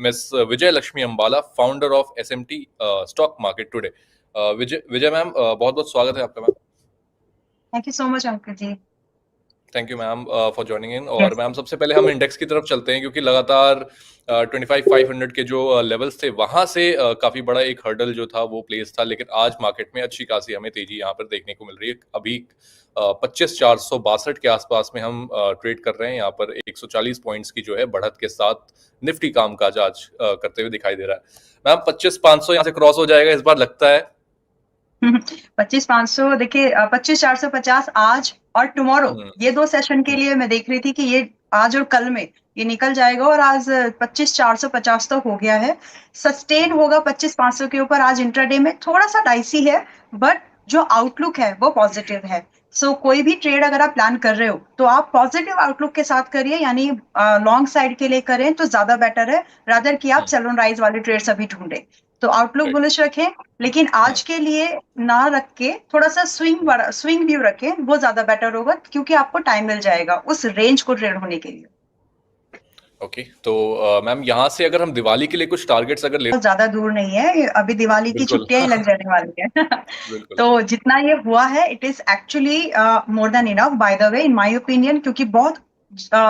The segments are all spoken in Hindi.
Miss Vijay Lakshmi Ambala, founder of SMT Stock Market today. Vijay ma'am, बहुत बहुत स्वागत है आपका ma'am. Thank you so much Ankit ji. Thank you ma'am for joining in. और Yes. मैम सबसे पहले हम इंडेक्स की तरफ चलते हैं, क्योंकि लगातार 25,500 के जो लेवल्स थे वहां से काफी बड़ा एक हर्डल जो था वो प्लेस था, लेकिन आज मार्केट में अच्छी खासी हमें तेजी यहाँ पर देखने को मिल रही है. अभी 25,462 के आसपास में हम ट्रेड कर रहे हैं. यहाँ पर 140 पॉइंट्स की जो है बढ़त के साथ निफ्टी कामकाज आज करते हुए दिखाई दे रहा है. मैम 25,500 यहाँ से क्रॉस हो जाएगा इस बार लगता है? 25,500 देखिए, 25,450 आज और टुमारो, ये 2 सेशन के लिए मैं देख रही थी कि ये आज और कल में ये निकल जाएगा. और आज 25,450 तो हो गया है. सस्टेन होगा 25,500 के ऊपर. आज इंट्राडे में थोड़ा सा डाइसी है, बट जो आउटलुक है वो पॉजिटिव है. सो कोई भी ट्रेड अगर आप प्लान कर रहे हो तो आप पॉजिटिव आउटलुक के साथ करिए, यानी लॉन्ग साइड के लिए करें तो ज्यादा बेटर है, रादर कि आप सेल ऑन राइज वाले ट्रेड्स अभी ढूंढें. तो आउटलुक बुलिश रखें, लेकिन आज के लिए ना रख के थोड़ा सा स्विंग व्यू रखें, वो ज्यादा बेटर होगा, क्योंकि आपको टाइम मिल जाएगा उस रेंज को ट्रेड होने के लिए. ओके, तो मैम यहाँ से अगर हम दिवाली के लिए कुछ टारगेट्स अगर ले, ज्यादा दूर नहीं है, अभी दिवाली की छुट्टियां ही लग जाने वाली है. बिल्कुल. तो जितना ये हुआ है, it is actually more than enough by the way, in my opinion, क्योंकि बहुत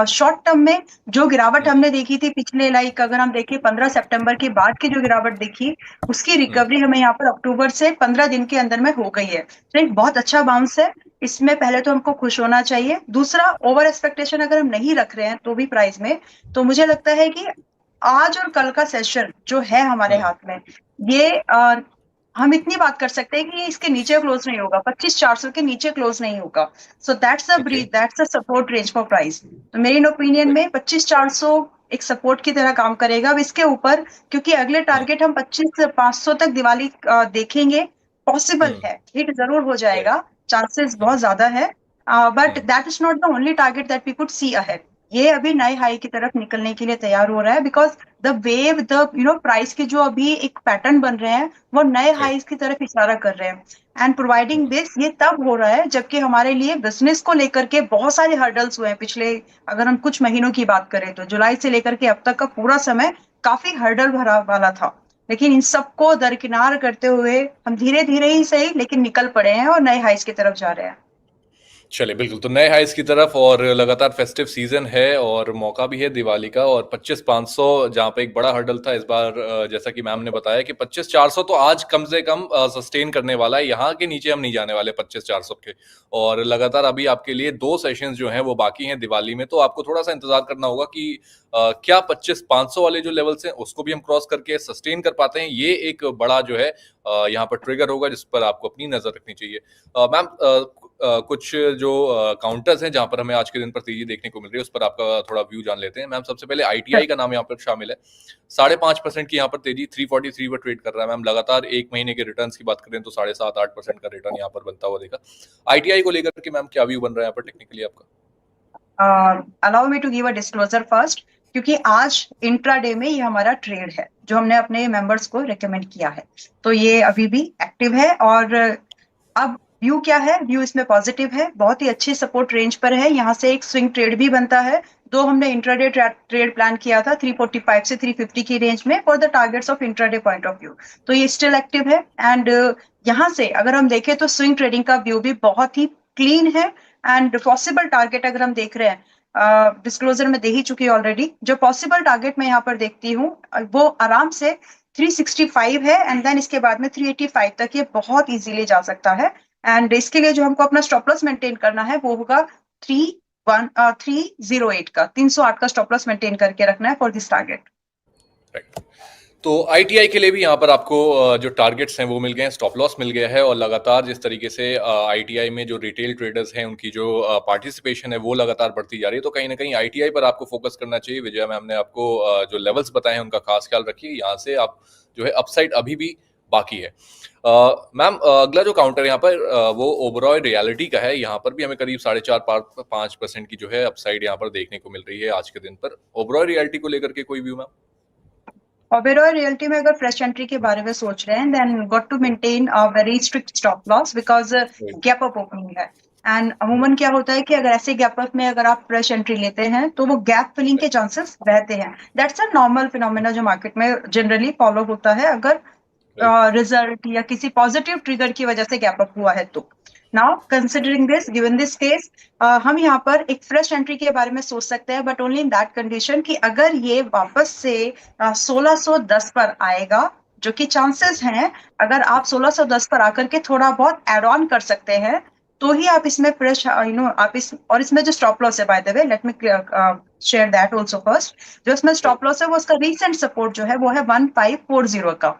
शॉर्ट टर्म में जो गिरावट हमने देखी थी पिछले, लाइक अगर हम देखें 15 सितंबर के बाद की जो गिरावट देखी, उसकी रिकवरी हमें यहाँ पर अक्टूबर से 15 दिन के अंदर में हो गई है. तो एक बहुत अच्छा बाउंस है. इसमें पहले तो हमको खुश होना चाहिए. दूसरा, ओवर एक्सपेक्टेशन अगर हम नहीं रख रहे हैं तो भी प्राइस में, तो मुझे लगता है कि आज और कल का सेशन जो है हमारे हाथ में, ये हम इतनी बात कर सकते हैं कि ये इसके नीचे क्लोज नहीं होगा, 25,400 के नीचे क्लोज नहीं होगा. So that's a breath, that's a support range for price. तो मेरी ओपिनियन में 25,400 एक सपोर्ट की तरह काम करेगा. अब इसके ऊपर, क्योंकि अगले टारगेट हम 25,500 तक दिवाली देखेंगे, पॉसिबल है, हिट जरूर हो जाएगा, चांसेस बहुत ज्यादा है, but that is not the only target that we could see ahead. ये अभी नए हाई की तरफ निकलने के लिए तैयार हो रहा है, because the wave, the price के जो अभी एक पैटर्न बन रहे हैं वो नए हाईज की तरफ इशारा कर रहे हैं. एंड प्रोवाइडिंग दिस, ये तब हो रहा है जबकि हमारे लिए बिजनेस को लेकर के बहुत सारे हर्डल्स हुए हैं पिछले, अगर हम कुछ महीनों की बात करें तो जुलाई से लेकर के अब तक का पूरा समय काफी हर्डल भरा वाला था. लेकिन इन सबको दरकिनार करते हुए हम धीरे धीरे ही सही, लेकिन निकल पड़े हैं और नए हाईज की तरफ जा रहे हैं. चलिए, बिल्कुल. तो नए हाइस की तरफ, और लगातार फेस्टिव सीजन है और मौका भी है दिवाली का. और 25,500 जहां पे एक बड़ा हर्डल था इस बार, जैसा कि मैम ने बताया कि 25,400 तो आज कम से कम सस्टेन करने वाला है. यहाँ के नीचे हम नहीं जाने वाले 25,400 के. और लगातार अभी आपके लिए 2 सेशंस जो हैं वो बाकी हैं दिवाली में, तो आपको थोड़ा सा इंतजार करना होगा कि क्या 25,500 वाले जो लेवल्स हैं उसको भी हम क्रॉस करके सस्टेन कर पाते हैं. ये एक बड़ा जो है यहाँ पर ट्रिगर होगा जिस पर आपको अपनी नजर रखनी चाहिए. मैम, कुछ जो काउंटर्स हैं जहां पर हमें आज के दिन पर तेजी देखने को मिल रही है, उस पर आपका थोड़ा व्यू जान लेते हैं. मैम सबसे पहले ITI का नाम यहाँ पर शामिल है. 5.5% की यहाँ पर तेजी 343 पर ट्रेड कर रहा है. मैम लगातार एक महीने के रिटर्न्स की बात करें तो 7.5-8% का रिटर्न यहाँ पर बनता हुआ देखा. ITI को लेकर के मैम क्या व्यू बन रहा है यहाँ पर टेक्निकली आपका? Allow me to give a disclosure first, क्योंकि आज इंट्राडे में ये हमारा ट्रेड है जो हमने अपने मेंबर्स को रेकमेंड किया है, तो ये अभी भी एक्टिव है. और अब व्यू क्या है? व्यू इसमें पॉजिटिव है, बहुत ही अच्छी सपोर्ट रेंज पर है. यहाँ से एक स्विंग ट्रेड भी बनता है. दो हमने इंट्राडे ट्रेड प्लान किया था 345 से 350 की रेंज में for the targets of intraday point of view, तो ये स्टिल एक्टिव है. एंड यहाँ से अगर हम देखें तो स्विंग ट्रेडिंग का व्यू भी बहुत ही क्लीन है. एंड पॉसिबल टारगेट अगर हम देख रहे हैं, डिस्क्लोजर में दे ही चुकी है ऑलरेडी, जो पॉसिबल टारगेट मैं यहाँ पर देखती हूँ वो आराम से 365 है. एंड देन इसके बाद में 385 तक ये बहुत इजीली जा सकता है. एंड इसके लिए जो हमको अपना स्टॉप लॉस मेंटेन करना है वो होगा 308 का, 308 का स्टॉप लॉस मेंटेन करके रखना है फॉर दिस टारगेट. तो ITI के लिए भी यहाँ पर आपको जो टारगेट्स हैं वो मिल गए हैं, स्टॉप लॉस मिल गया है. और लगातार जिस तरीके से ITI में जो रिटेल ट्रेडर्स हैं उनकी जो पार्टिसिपेशन है वो लगातार बढ़ती जा रही है, तो कहीं ना कहीं ITI पर आपको फोकस करना चाहिए. विजया मैम ने आपको जो लेवल्स बताए हैं उनका खास ख्याल रखिए. यहाँ से आप जो है अपसाइड अभी भी बाकी है. मैम अगला जो काउंटर यहाँ पर वो ओबरॉय रियलिटी का है. यहाँ पर भी हमें करीब 4.5-5% की जो है अपसाइड यहाँ पर देखने को मिल रही है आज के दिन पर. ओबरॉय रियलिटी को लेकर के कोई व्यू मैम? ओबेरॉय रियल्टी में अगर फ्रेश एंट्री के बारे में सोच रहे हैं, then got to maintain a very strict stop loss, because gap up opening है. एंड अमूमन क्या होता है कि अगर ऐसे गैप अप में अगर आप फ्रेश एंट्री लेते हैं तो वो गैप फिलिंग के चांसेस रहते हैं। दैट्स अ नॉर्मल फिनोमेना जो मार्केट में जनरली फॉलो होता है अगर राइट। रिजल्ट या किसी पॉजिटिव ट्रिगर की वजह से गैप अप हुआ है तो। Now considering this, given this case, हम यहाँ पर एक फ्रेश एंट्री के बारे में सोच सकते हैं, but only in that condition कि अगर ये वापस से 1610 पर आएगा, जो कि चांसेस हैं, अगर आप 1610 पर आकर के थोड़ा बहुत एड ऑन कर सकते हैं तो ही आप इसमें फ्रेश आप इस, और इसमें जो स्टॉप लॉस है, by the way let me share that also first. जो इसमें स्टॉप लॉस है वो उसका रीसेंट सपोर्ट जो है वो है 1540 का।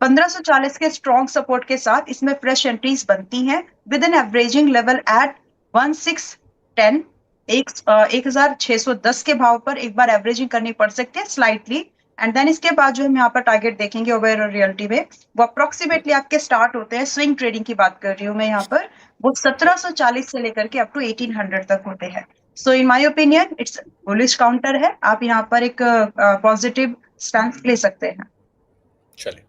1540 के स्ट्रॉन्ग सपोर्ट के साथ इसमें फ्रेश एंट्रीज बनती हैं with an averaging level at 1610। 1610 के भाव पर एक बार एवरेजिंग करनी पड़ सकती है स्लाइटली। एंड देन इसके बाद जो हम यहाँ पर टारगेट देखेंगे ओवर रियलिटी में, वो अप्रोक्सीमेटली आपके स्टार्ट होते हैं, स्विंग ट्रेडिंग की बात कर रही हूँ मैं यहाँ पर, वो 1740 से लेकर के अप टू 1800 तक होते हैं। So in my opinion it's bullish counter है, आप यहाँ पर एक पॉजिटिव स्टैंड ले सकते हैं। चलिए,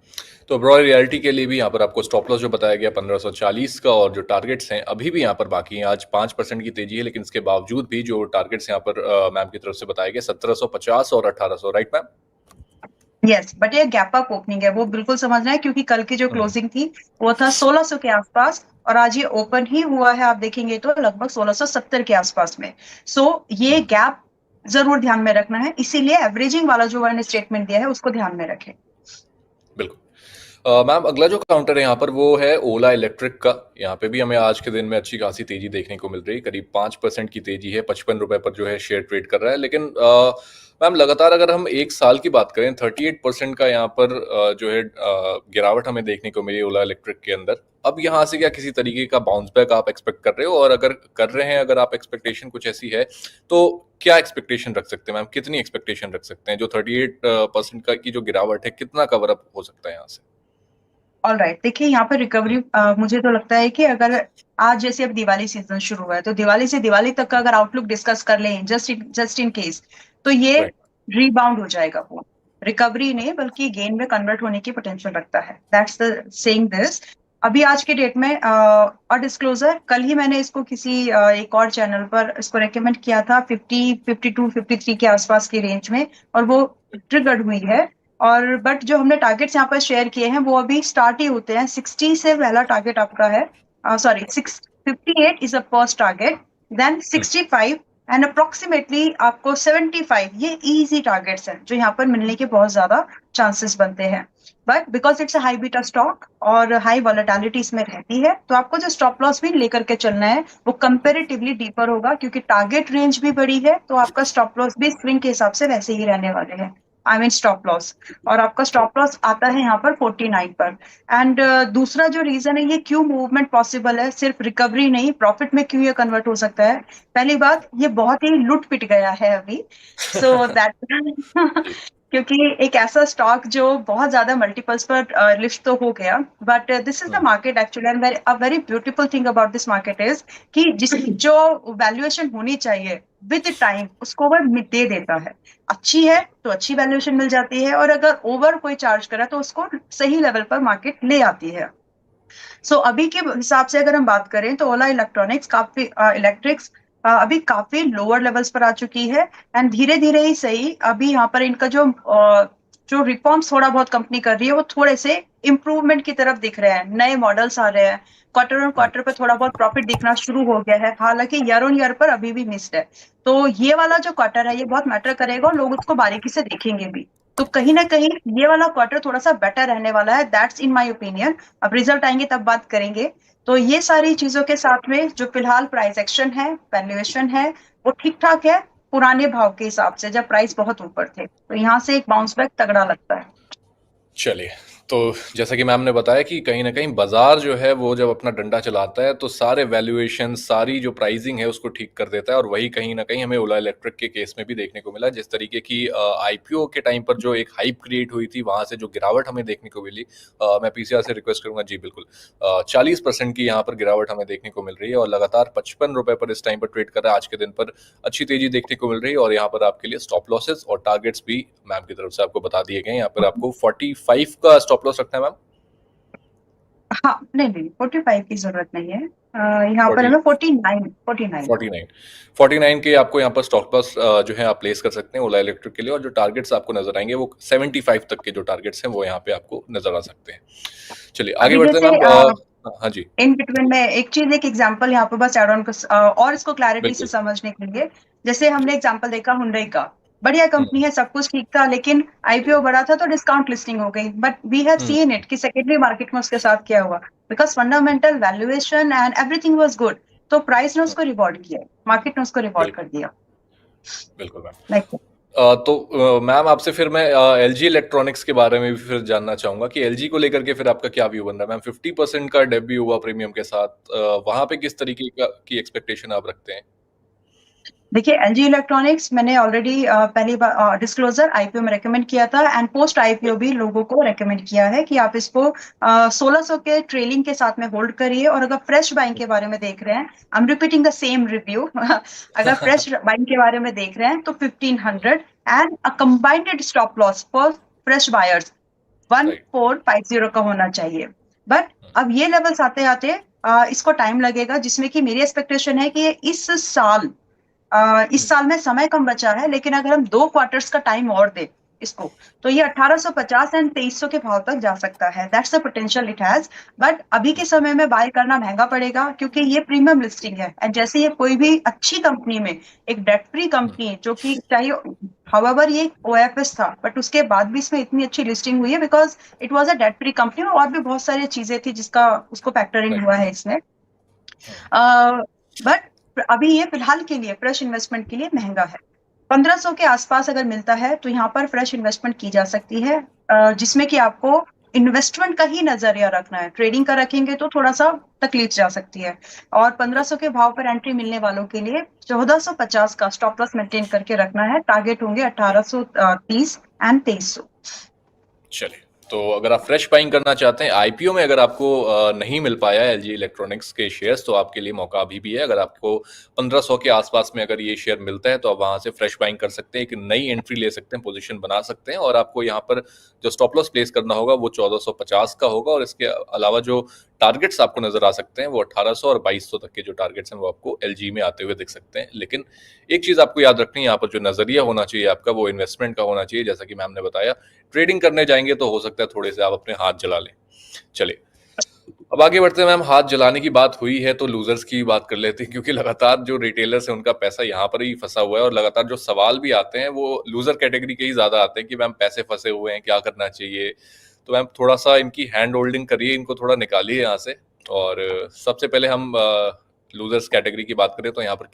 तो ओवरऑल रियलिटी के लिए भी यहाँ पर आपको स्टॉप लॉस जो बताया गया 1540 का, और जो टारगेट्स हैं अभी भी यहाँ पर बाकी हैं। आज 5% की तेजी है, लेकिन इसके बावजूद भी जो टारगेट्स यहाँ पर मैम की तरफ से बताया गया 1750 और 1800, राइट मैम? यस, बट ये गैप अप ओपनिंग है, वो बिल्कुल समझना है, क्योंकि कल की जो क्लोजिंग थी वो था 1600 के आसपास, और आज ये ओपन ही हुआ है आप देखेंगे तो लगभग 1670 के आसपास में। सो ये गैप जरूर ध्यान में रखना है, इसीलिए एवरेजिंग वाला जो मैंने स्टेटमेंट दिया है उसको ध्यान में रखें। बिल्कुल। मैम, अगला जो काउंटर है यहाँ पर वो है ओला इलेक्ट्रिक का। यहाँ पे भी हमें आज के दिन में अच्छी खासी तेजी देखने को मिल रही है, करीब 5% की तेजी है, 55 रुपए पर जो है शेयर ट्रेड कर रहा है। लेकिन मैम, लगातार अगर हम एक साल की बात करें, 38% का यहाँ पर जो है गिरावट हमें देखने को मिली ओला इलेक्ट्रिक के अंदर। अब यहाँ से क्या किसी तरीके का बाउंस बैक आप एक्सपेक्ट कर रहे हो? और अगर कर रहे हैं, अगर आप एक्सपेक्टेशन कुछ ऐसी है, तो क्या एक्सपेक्टेशन रख सकते हैं मैम? कितनी एक्सपेक्टेशन रख सकते हैं? जो 38% का की जो गिरावट है, कितना कवर अप हो सकता है यहाँ से? ऑल राइट, देखिए यहाँ पर रिकवरी मुझे तो लगता है कि अगर आज जैसे अब दिवाली सीजन शुरू हुआ है तो दिवाली से दिवाली तक का अगर आउटलुक डिस्कस कर लें जस्ट इन केस, तो ये राइट। रीबाउंड हो जाएगा, वो रिकवरी नहीं बल्कि गेन में कन्वर्ट होने की पोटेंशियल रखता है। That's the saying this. अभी आज के डेट में और डिस्क्लोजर कल ही मैंने इसको किसी एक और चैनल पर इसको रेकमेंड किया था 52 53 के आसपास की रेंज में, और वो ट्रिगर्ड हुई है। और बट जो हमने टारगेट्स यहाँ पर शेयर किए हैं वो अभी स्टार्ट ही होते हैं। 60 से पहला टारगेट आपका है, sorry 58 is a first target, then 65 and approximately आपको 75, ये इजी टारगेट्स हैं जो यहाँ पर मिलने के बहुत ज्यादा चांसेस बनते हैं। But because it's a high beta stock और हाई वॉलेटिलिटी इसमें रहती है, तो आपको जो स्टॉप लॉस भी लेकर के चलना है वो कंपेरेटिवली डीपर होगा, क्योंकि टारगेट रेंज भी बड़ी है, तो आपका स्टॉप लॉस भी स्विंग के हिसाब से वैसे ही रहने वाले हैं। आई मीन स्टॉप लॉस, और आपका स्टॉप लॉस आता है यहाँ पर 49 पर। एंड दूसरा जो रीजन है ये क्यों मूवमेंट पॉसिबल है, सिर्फ रिकवरी नहीं प्रॉफिट में क्यों ये कन्वर्ट हो सकता है। पहली बात, ये बहुत ही लुट पिट गया है अभी, सो दैट क्योंकि एक ऐसा स्टॉक जो बहुत ज्यादा मल्टीपल्स पर लिस्ट तो हो गया, but this is the market actually, and a very beautiful thing about this market is कि जिसकी जो वैल्यूएशन होनी चाहिए विद टाइम उसको वह दे देता है। अच्छी है तो अच्छी वैल्यूएशन मिल जाती है, और अगर ओवर कोई चार्ज करा तो उसको सही लेवल पर मार्केट ले आती है। सो अभी के हिसाब से अगर हम बात करें तो ओला इलेक्ट्रॉनिक्स काफी इलेक्ट्रिक्स अभी काफी लोअर लेवल्स पर आ चुकी है। एंड धीरे धीरे ही सही, अभी यहाँ पर इनका जो रिफॉर्म्स थोड़ा बहुत कंपनी कर रही है वो थोड़े से इम्प्रूवमेंट की तरफ दिख रहे हैं, नए मॉडल्स आ रहे हैं, क्वार्टर ऑन क्वार्टर पे थोड़ा बहुत प्रॉफिट दिखना शुरू हो गया है, हालांकि ईयर ऑन ईयर पर अभी भी मिस्ड है। तो ये वाला जो क्वार्टर है ये बहुत मैटर करेगा और लोग उसको बारीकी से देखेंगे भी, तो कहीं ना कहीं ये वाला क्वार्टर थोड़ा सा बेटर रहने वाला है, दैट्स इन माय ओपिनियन। अब रिजल्ट आएंगे तब बात करेंगे। तो ये सारी चीजों के साथ में जो फिलहाल प्राइस एक्शन है, वैल्यूएशन है, वो ठीक ठाक है पुराने भाव के हिसाब से जब प्राइस बहुत ऊपर थे, तो यहाँ से एक बाउंस बैक तगड़ा लगता है। चलिए, तो जैसा कि मैम ने बताया कि कहीं न कहीं बाज़ार जो है वो जब अपना डंडा चलाता है तो सारे वैल्यूएशन, सारी जो प्राइसिंग है उसको ठीक कर देता है, और वही कहीं न कहीं हमें ओला इलेक्ट्रिक के केस में भी देखने को मिला। जिस तरीके की आईपीओ के टाइम पर जो एक हाइप क्रिएट हुई थी, वहाँ से जो गिरावट हमें देखने को मिली, मैं पीसीआर से रिक्वेस्ट करूँगा, जी बिल्कुल, 40% की यहाँ पर गिरावट हमें देखने को मिल रही है, और लगातार 55 रुपए पर इस टाइम पर ट्रेड कर रहा है। आज के दिन पर अच्छी तेजी देखने को मिल रही है, और यहाँ पर आपके लिए स्टॉप लॉसेस और टारगेट्स भी मैम की तरफ से आपको बता दिए गए। यहाँ पर आपको 45 का स्टॉप लॉस रखना है मैम? हाँ, नहीं नहीं 45 की जरूरत नहीं है, यहाँ पर है 40 ना 49। 49 49 के आपको यहाँ पर स्टॉप लॉस जो है आप प्लेस कर सकते हैं ओला इलेक्ट्रिक के लिए, और जो टारगेट्स आपको नजर आएंगे वो 75 तक के जो टारगेट्स हैं वो यहाँ पे आपको नजर आ सकते हैं। चलिए आगे अभी बढ़ते हैं जैसे मैम। हाँ जी। इन बिटवीन में एक चीज, एक एग्जांपल यहाँ पे बस ऐड ऑन और इसको क्लैरिटी से बिल्कुल। समझने के लिए, जैसे हमने एग्जांपल देखा हुंडई का, बढ़िया कंपनी हम्म। है, सब कुछ ठीक था, लेकिन आईपीओ बड़ा था तो डिस्काउंट लिस्टिंग हो गई, but we have hmm. Seen it कि सेकेंडरी मार्केट में उसके साथ क्या हुआ, because fundamental valuation and everything was good, तो प्राइस ने उसको रिवॉर्ड किया, मार्केट ने उसको रिवॉर्ड कर बिल्कुल। दिया। बिल्कुल मैम। लाइक तो मैम आपसे फिर मैं एलजी इलेक्ट्रॉनिक्स के बारे में भी फिर जानना चाहूंगा कि एलजी को लेकर के फिर आपका क्या व्यू बन रहा है मैम। 50% का डेब्यू हुआ प्रीमियम के साथ, वहां पे किस तरीके की एक्सपेक्टेशन आप रखते हैं? देखिए, एलजी इलेक्ट्रॉनिक्स मैंने ऑलरेडी पहली बार डिस्क्लोजर आईपीओ में रेकमेंड किया था, एंड पोस्ट आईपीओ भी लोगों को रेकमेंड किया है कि आप इसको 1600 के ट्रेलिंग के साथ में होल्ड करिए, और अगर फ्रेश बाइंग के बारे में देख रहे हैं, I am repeating the same review अगर फ्रेश बाइंग के बारे में देख रहे हैं तो 1500 and a combined stop loss for fresh buyers right. 1450 का होना चाहिए। बट अब ये लेवल्स आते आते इसको टाइम लगेगा, जिसमें कि मेरी एक्सपेक्टेशन है कि इस साल में समय कम बचा है, लेकिन अगर हम 2 क्वार्टर्स का टाइम और दे इसको, तो ये 1850 एंड 2300 के भाव तक जा सकता है। That's the potential it has. But अभी के समय में बाय करना महंगा पड़ेगा, क्योंकि ये प्रीमियम लिस्टिंग है, एंड जैसे ये कोई भी अच्छी कंपनी में एक डेट फ्री कंपनी है, जो कि चाहिए, हाउएवर ये ओएफएस था, बट उसके बाद भी इसमें इतनी अच्छी लिस्टिंग हुई है because it was a debt free company, और भी बहुत सारी चीजें थी जिसका उसको फैक्टर इन राइट। हुआ है इसमें। बट अभी ये फिलहाल के लिए फ्रेश इन्वेस्टमेंट के लिए महंगा है। 1500 के आसपास अगर मिलता है तो यहाँ पर फ्रेश इन्वेस्टमेंट की जा सकती है, जिसमें कि आपको इन्वेस्टमेंट का ही नजरिया रखना है, ट्रेडिंग का रखेंगे तो थोड़ा सा तकलीफ जा सकती है। और 1500 के भाव पर एंट्री मिलने वालों के लिए 1450 का स्टॉप लॉस मेंटेन करके रखना है, टारगेट होंगे 1830 एंड 2300। चलिए, तो अगर आप फ्रेश बाइंग करना चाहते हैं आईपीओ में, अगर आपको नहीं मिल पाया एलजी इलेक्ट्रॉनिक्स के शेयर्स, तो आपके लिए मौका अभी भी है। अगर आपको 1500 के आसपास में अगर ये शेयर मिलता है तो आप वहां से फ्रेश बाइंग कर सकते हैं, एक नई एंट्री ले सकते हैं, पोजीशन बना सकते हैं, और आपको यहाँ पर जो स्टॉप लॉस प्लेस करना होगा वो 1450 का होगा, और इसके अलावा जो टारगेट्स आपको नजर आ सकते हैं वो 1800 और 2200 तक के जो टारगेट्स हैं वो आपको एलजी में आते हुए दिख सकते हैं। लेकिन एक चीज आपको याद रखनी है, यहाँ पर जो नजरिया होना चाहिए आपका वो इन्वेस्टमेंट का होना चाहिए। जैसा कि मैम ने बताया, ट्रेडिंग करने जाएंगे तो हो सकता है थोड़े से आप अपने हाथ जला लें। चलिए, अब आगे बढ़ते हैं मैम। हाथ जलाने की बात हुई है तो लूजर्स की बात कर लेते हैं, क्योंकि लगातार जो रिटेलर्स हैं उनका पैसा यहाँ पर ही फंसा हुआ है, और लगातार जो सवाल भी आते हैं वो लूजर कैटेगरी के ही ज्यादा आते हैं कि मैम पैसे फंसे हुए हैं, क्या करना चाहिए। तो मैम थोड़ा सा इनकी हैंड होल्डिंग करिए, इनको थोड़ा निकालिए यहाँ से। और सबसे पहले हम लूजर्स कैटेगरी की बात करें तो यहाँ पर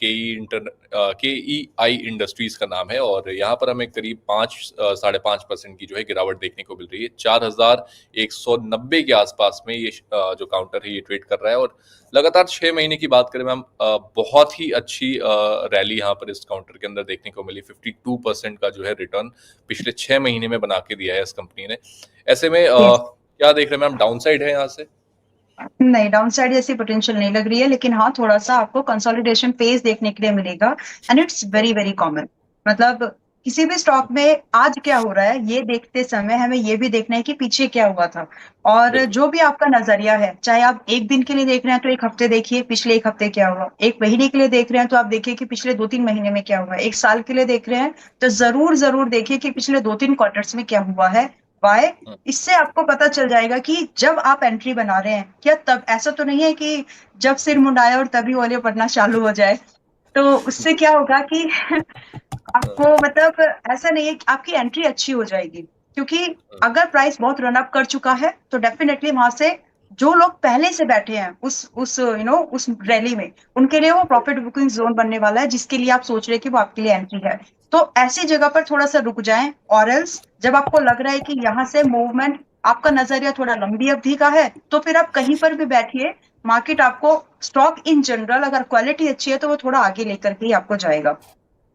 KEI इंडस्ट्रीज का नाम है, और यहाँ पर हमें करीब 5-5.5% की जो है गिरावट देखने को मिल रही है। 4190 के आसपास में ये जो काउंटर है ये ट्रेड कर रहा है, और लगातार 6 महीने की बात करें मैम, बहुत ही अच्छी रैली यहाँ पर इस काउंटर के अंदर देखने को मिली। 52% का जो है रिटर्न पिछले 6 महीने में बना के दिया है इस कंपनी ने। ऐसे में क्या देख रहे हैं मैम, डाउन साइड है यहाँ से? नहीं, डाउन साइड जैसी पोटेंशियल नहीं लग रही है, लेकिन हाँ, थोड़ा सा आपको कंसोलिडेशन फेज देखने के लिए मिलेगा, and it's very very common. मतलब किसी भी स्टॉक में आज क्या हो रहा है ये देखते समय हमें ये भी देखना है कि पीछे क्या हुआ था। और बिल्कुल। जो भी आपका नजरिया है, चाहे आप एक दिन के लिए देख रहे हैं तो एक हफ्ते देखिए पिछले एक हफ्ते क्या हुआ, एक महीने के लिए देख रहे हैं तो आप देखिए कि पिछले 2-3 महीने में क्या हुआ है, एक साल के लिए देख रहे हैं तो जरूर जरूर देखिए कि पिछले 2-3 क्वार्टर्स में क्या हुआ है। वाई? हम्म। इससे आपको पता चल जाएगा कि जब आप एंट्री बना रहे हैं क्या, तब ऐसा तो नहीं है कि जब सिर मुंडाया और तभी ओले पड़ना चालू हो जाए। तो उससे क्या होगा कि आपको मतलब ऐसा नहीं है कि आपकी एंट्री अच्छी हो जाएगी, क्योंकि अगर प्राइस बहुत रन अप कर चुका है तो डेफिनेटली वहां से जो लोग पहले से बैठे हैं उस उस रैली में, उनके लिए वो प्रॉफिट बुकिंग जोन बनने वाला है, जिसके लिए आप सोच रहे हैं कि वो आपके लिए एंट्री है। तो ऐसी जगह पर थोड़ा सा रुक जाएं, और एल्स जब आपको लग रहा है कि यहाँ से मूवमेंट, आपका नजरिया थोड़ा लंबी अवधि का है, तो फिर आप कहीं पर भी बैठिए। मार्केट आपको, स्टॉक इन जनरल अगर क्वालिटी अच्छी है तो वो थोड़ा आगे लेकर के ही आपको जाएगा।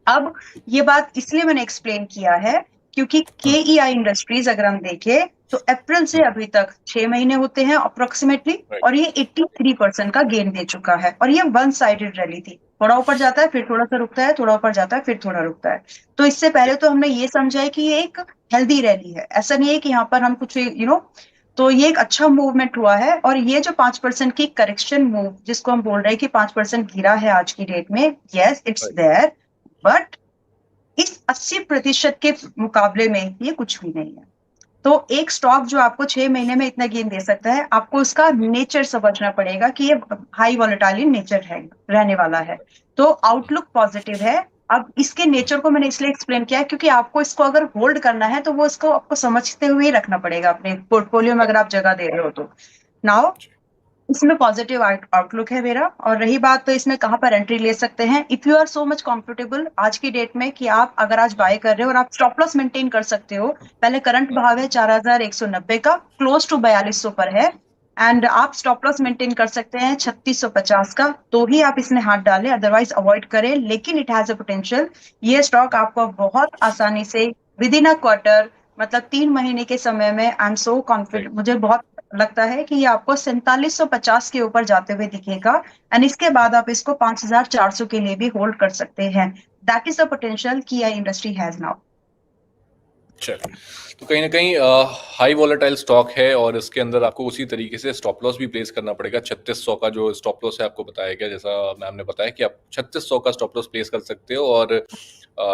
अब ये बात इसलिए मैंने एक्सप्लेन किया है, क्योंकि KEI इंडस्ट्रीज अगर हम देखें तो अप्रैल से अभी तक 6 महीने होते हैं अप्रोक्सीमेटली, राइट। और ये 83% का गेन दे चुका है, और ये वन साइडेड रैली थी, थोड़ा ऊपर जाता है फिर थोड़ा सा रुकता है, थोड़ा ऊपर जाता है फिर थोड़ा रुकता है। तो इससे पहले तो हमने ये समझा है कि ये एक हेल्दी रैली है, ऐसा नहीं है कि यहाँ पर हम कुछ तो ये एक अच्छा मूवमेंट हुआ है। और ये जो 5% की करेक्शन मूव जिसको हम बोल रहे हैं कि 5% गिरा है आज की डेट में, yes it's right. There, but इस 80% के मुकाबले में ये कुछ भी नहीं है। तो एक स्टॉक जो आपको 6 महीने में इतना गेन दे सकता है, आपको उसका नेचर समझना पड़ेगा कि ये हाई वॉलेटाइल नेचर है, रहने वाला है। तो आउटलुक पॉजिटिव है। अब इसके नेचर को मैंने इसलिए एक्सप्लेन किया है क्योंकि आपको इसको अगर होल्ड करना है तो वो इसको आपको समझते हुए ही रखना पड़ेगा अपने पोर्टफोलियो में, अगर आप जगह दे रहे हो तो। नाउ इसमें पॉजिटिव आउटलुक है मेरा। और रही बात तो इसमें कहाँ पर एंट्री ले सकते हैं, if you are so much comfortable आज की डेट में कि आप अगर आज बाय कर रहे हो और आप स्टॉप लॉस मेंटेन कर सकते हो। पहले करंट भाव है 4190 का, क्लोज टू 4200 पर है। एंड आप स्टॉप लॉस मेंटेन कर सकते हैं 3650 का, तो ही आप इसमें हाथ डालें, अदरवाइज अवॉइड करें। लेकिन इट हैज अ पोटेंशियल, ये स्टॉक आपको बहुत आसानी से विद इन अ क्वार्टर, मतलब 3 महीने के समय में, I am so confident, right. मुझे बहुत लगता है कि ये आपको 4750 के ऊपर जाते हुए दिखेगा। एंड इसके बाद आप इसको 5400 के लिए भी होल्ड कर सकते हैं। दैट इज द पोटेंशियल की इंडस्ट्री हैज नाउ। चलिए, तो कहीं न कहीं हाई वोलेटाइल स्टॉक है और इसके अंदर आपको उसी तरीके से स्टॉप लॉस भी प्लेस करना पड़ेगा। 3600 का जो स्टॉप लॉस है आपको बताया गया, जैसा मैम ने बताया कि आप 3600 का स्टॉप लॉस प्लेस कर सकते हो और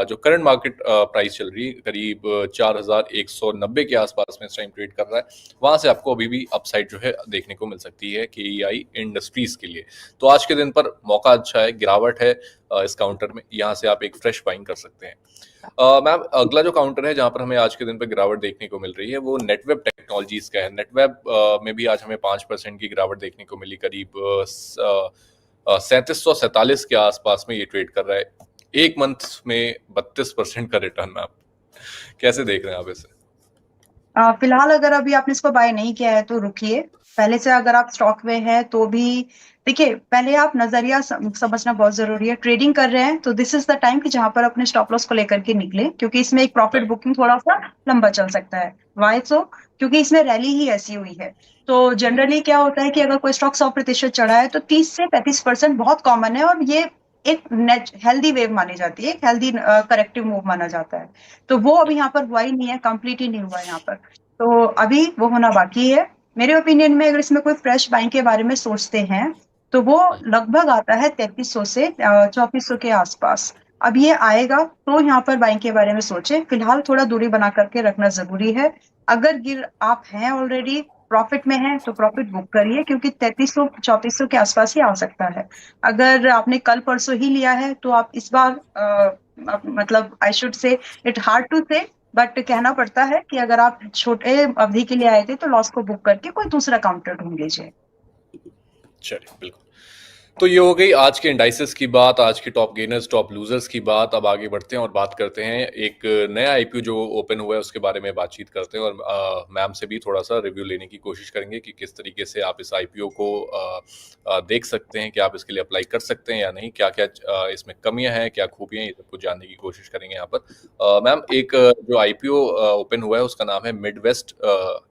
जो करंट मार्केट प्राइस चल रही है करीब 4190 के आसपास में इस टाइम ट्रेड कर रहा है, वहाँ से आपको अभी भी अपसाइड जो है देखने को मिल सकती है केईआई इंडस्ट्रीज के लिए। तो आज के दिन पर मौका अच्छा है, गिरावट है इस काउंटर में, यहाँ से आप एक फ्रेश बाइंग कर सकते हैं। मैम अगला जो काउंटर है जहां पर हमें आज के दिन पे गिरावट देखने को मिल रही है वो नेटवेब टेक्नोलॉजीज का है। नेटवेब में भी आज हमें 5% की गिरावट देखने को मिली, करीब 3747 के आसपास में ये ट्रेड कर रहा है। एक मंथ में 32% का रिटर्न। मैम कैसे देख रहे हैं आप इसे? फिलहाल अगर अभी आपने इसको बाय नहीं किया है तो रुकिए। पहले से अगर आप स्टॉक में है तो भी देखिए, पहले आप नजरिया समझना बहुत जरूरी है। ट्रेडिंग कर रहे हैं तो दिस इज द टाइम कि जहां पर अपने स्टॉप लॉस को लेकर के निकले, क्योंकि इसमें एक प्रॉफिट राइट। बुकिंग थोड़ा सा लंबा चल सकता है। वाई सो? क्योंकि इसमें रैली ही ऐसी हुई है। तो जनरली क्या होता है कि अगर कोई स्टॉक 100% चढ़ा है तो 30 से 35% बहुत कॉमन है, और ये एक हेल्दी वेव मानी जाती है, एक हेल्दी करेक्टिव मूव माना जाता है। तो वो अभी यहाँ पर हुआ ही नहीं है, कंप्लीट ही नहीं हुआ है यहाँ पर। तो अभी वो होना बाकी है। मेरे ओपिनियन में अगर इसमें कोई फ्रेश बाइंग के बारे में सोचते हैं तो वो लगभग आता है 3300 से 3400 के आसपास। अब ये आएगा तो यहाँ पर बाइंग के बारे में सोचे। फिलहाल थोड़ा दूरी बना करके रखना जरूरी है। अगर गिर आप हैं ऑलरेडी प्रॉफिट में है तो प्रॉफिट बुक करिए, क्योंकि 3300 3400 के आसपास ही आ सकता है। अगर आपने कल परसों ही लिया है तो आप इस बार मतलब I should say, it hard to say, but कहना पड़ता है कि अगर आप छोटे अवधि के लिए आए थे तो लॉस को बुक करके कोई दूसरा काउंटर ढूंढ लीजिए। चलिए, बिल्कुल। तो ये हो गई आज के इंडाइसेस की बात, आज के टॉप गेनर्स टॉप लूजर्स की बात। अब आगे बढ़ते हैं और बात करते हैं एक नया आईपीओ जो ओपन हुआ है उसके बारे में बातचीत करते हैं और मैम से भी थोड़ा सा रिव्यू लेने की कोशिश करेंगे कि किस तरीके से आप इस आईपीओ को देख सकते हैं, कि आप इसके लिए अप्लाई कर सकते हैं या नहीं, क्या क्या इसमें कमियां हैं, क्या खूबियां, ये सब कुछ जानने की कोशिश करेंगे यहाँ पर। मैम एक जो आईपीओ ओपन हुआ है उसका नाम है मिडवेस्ट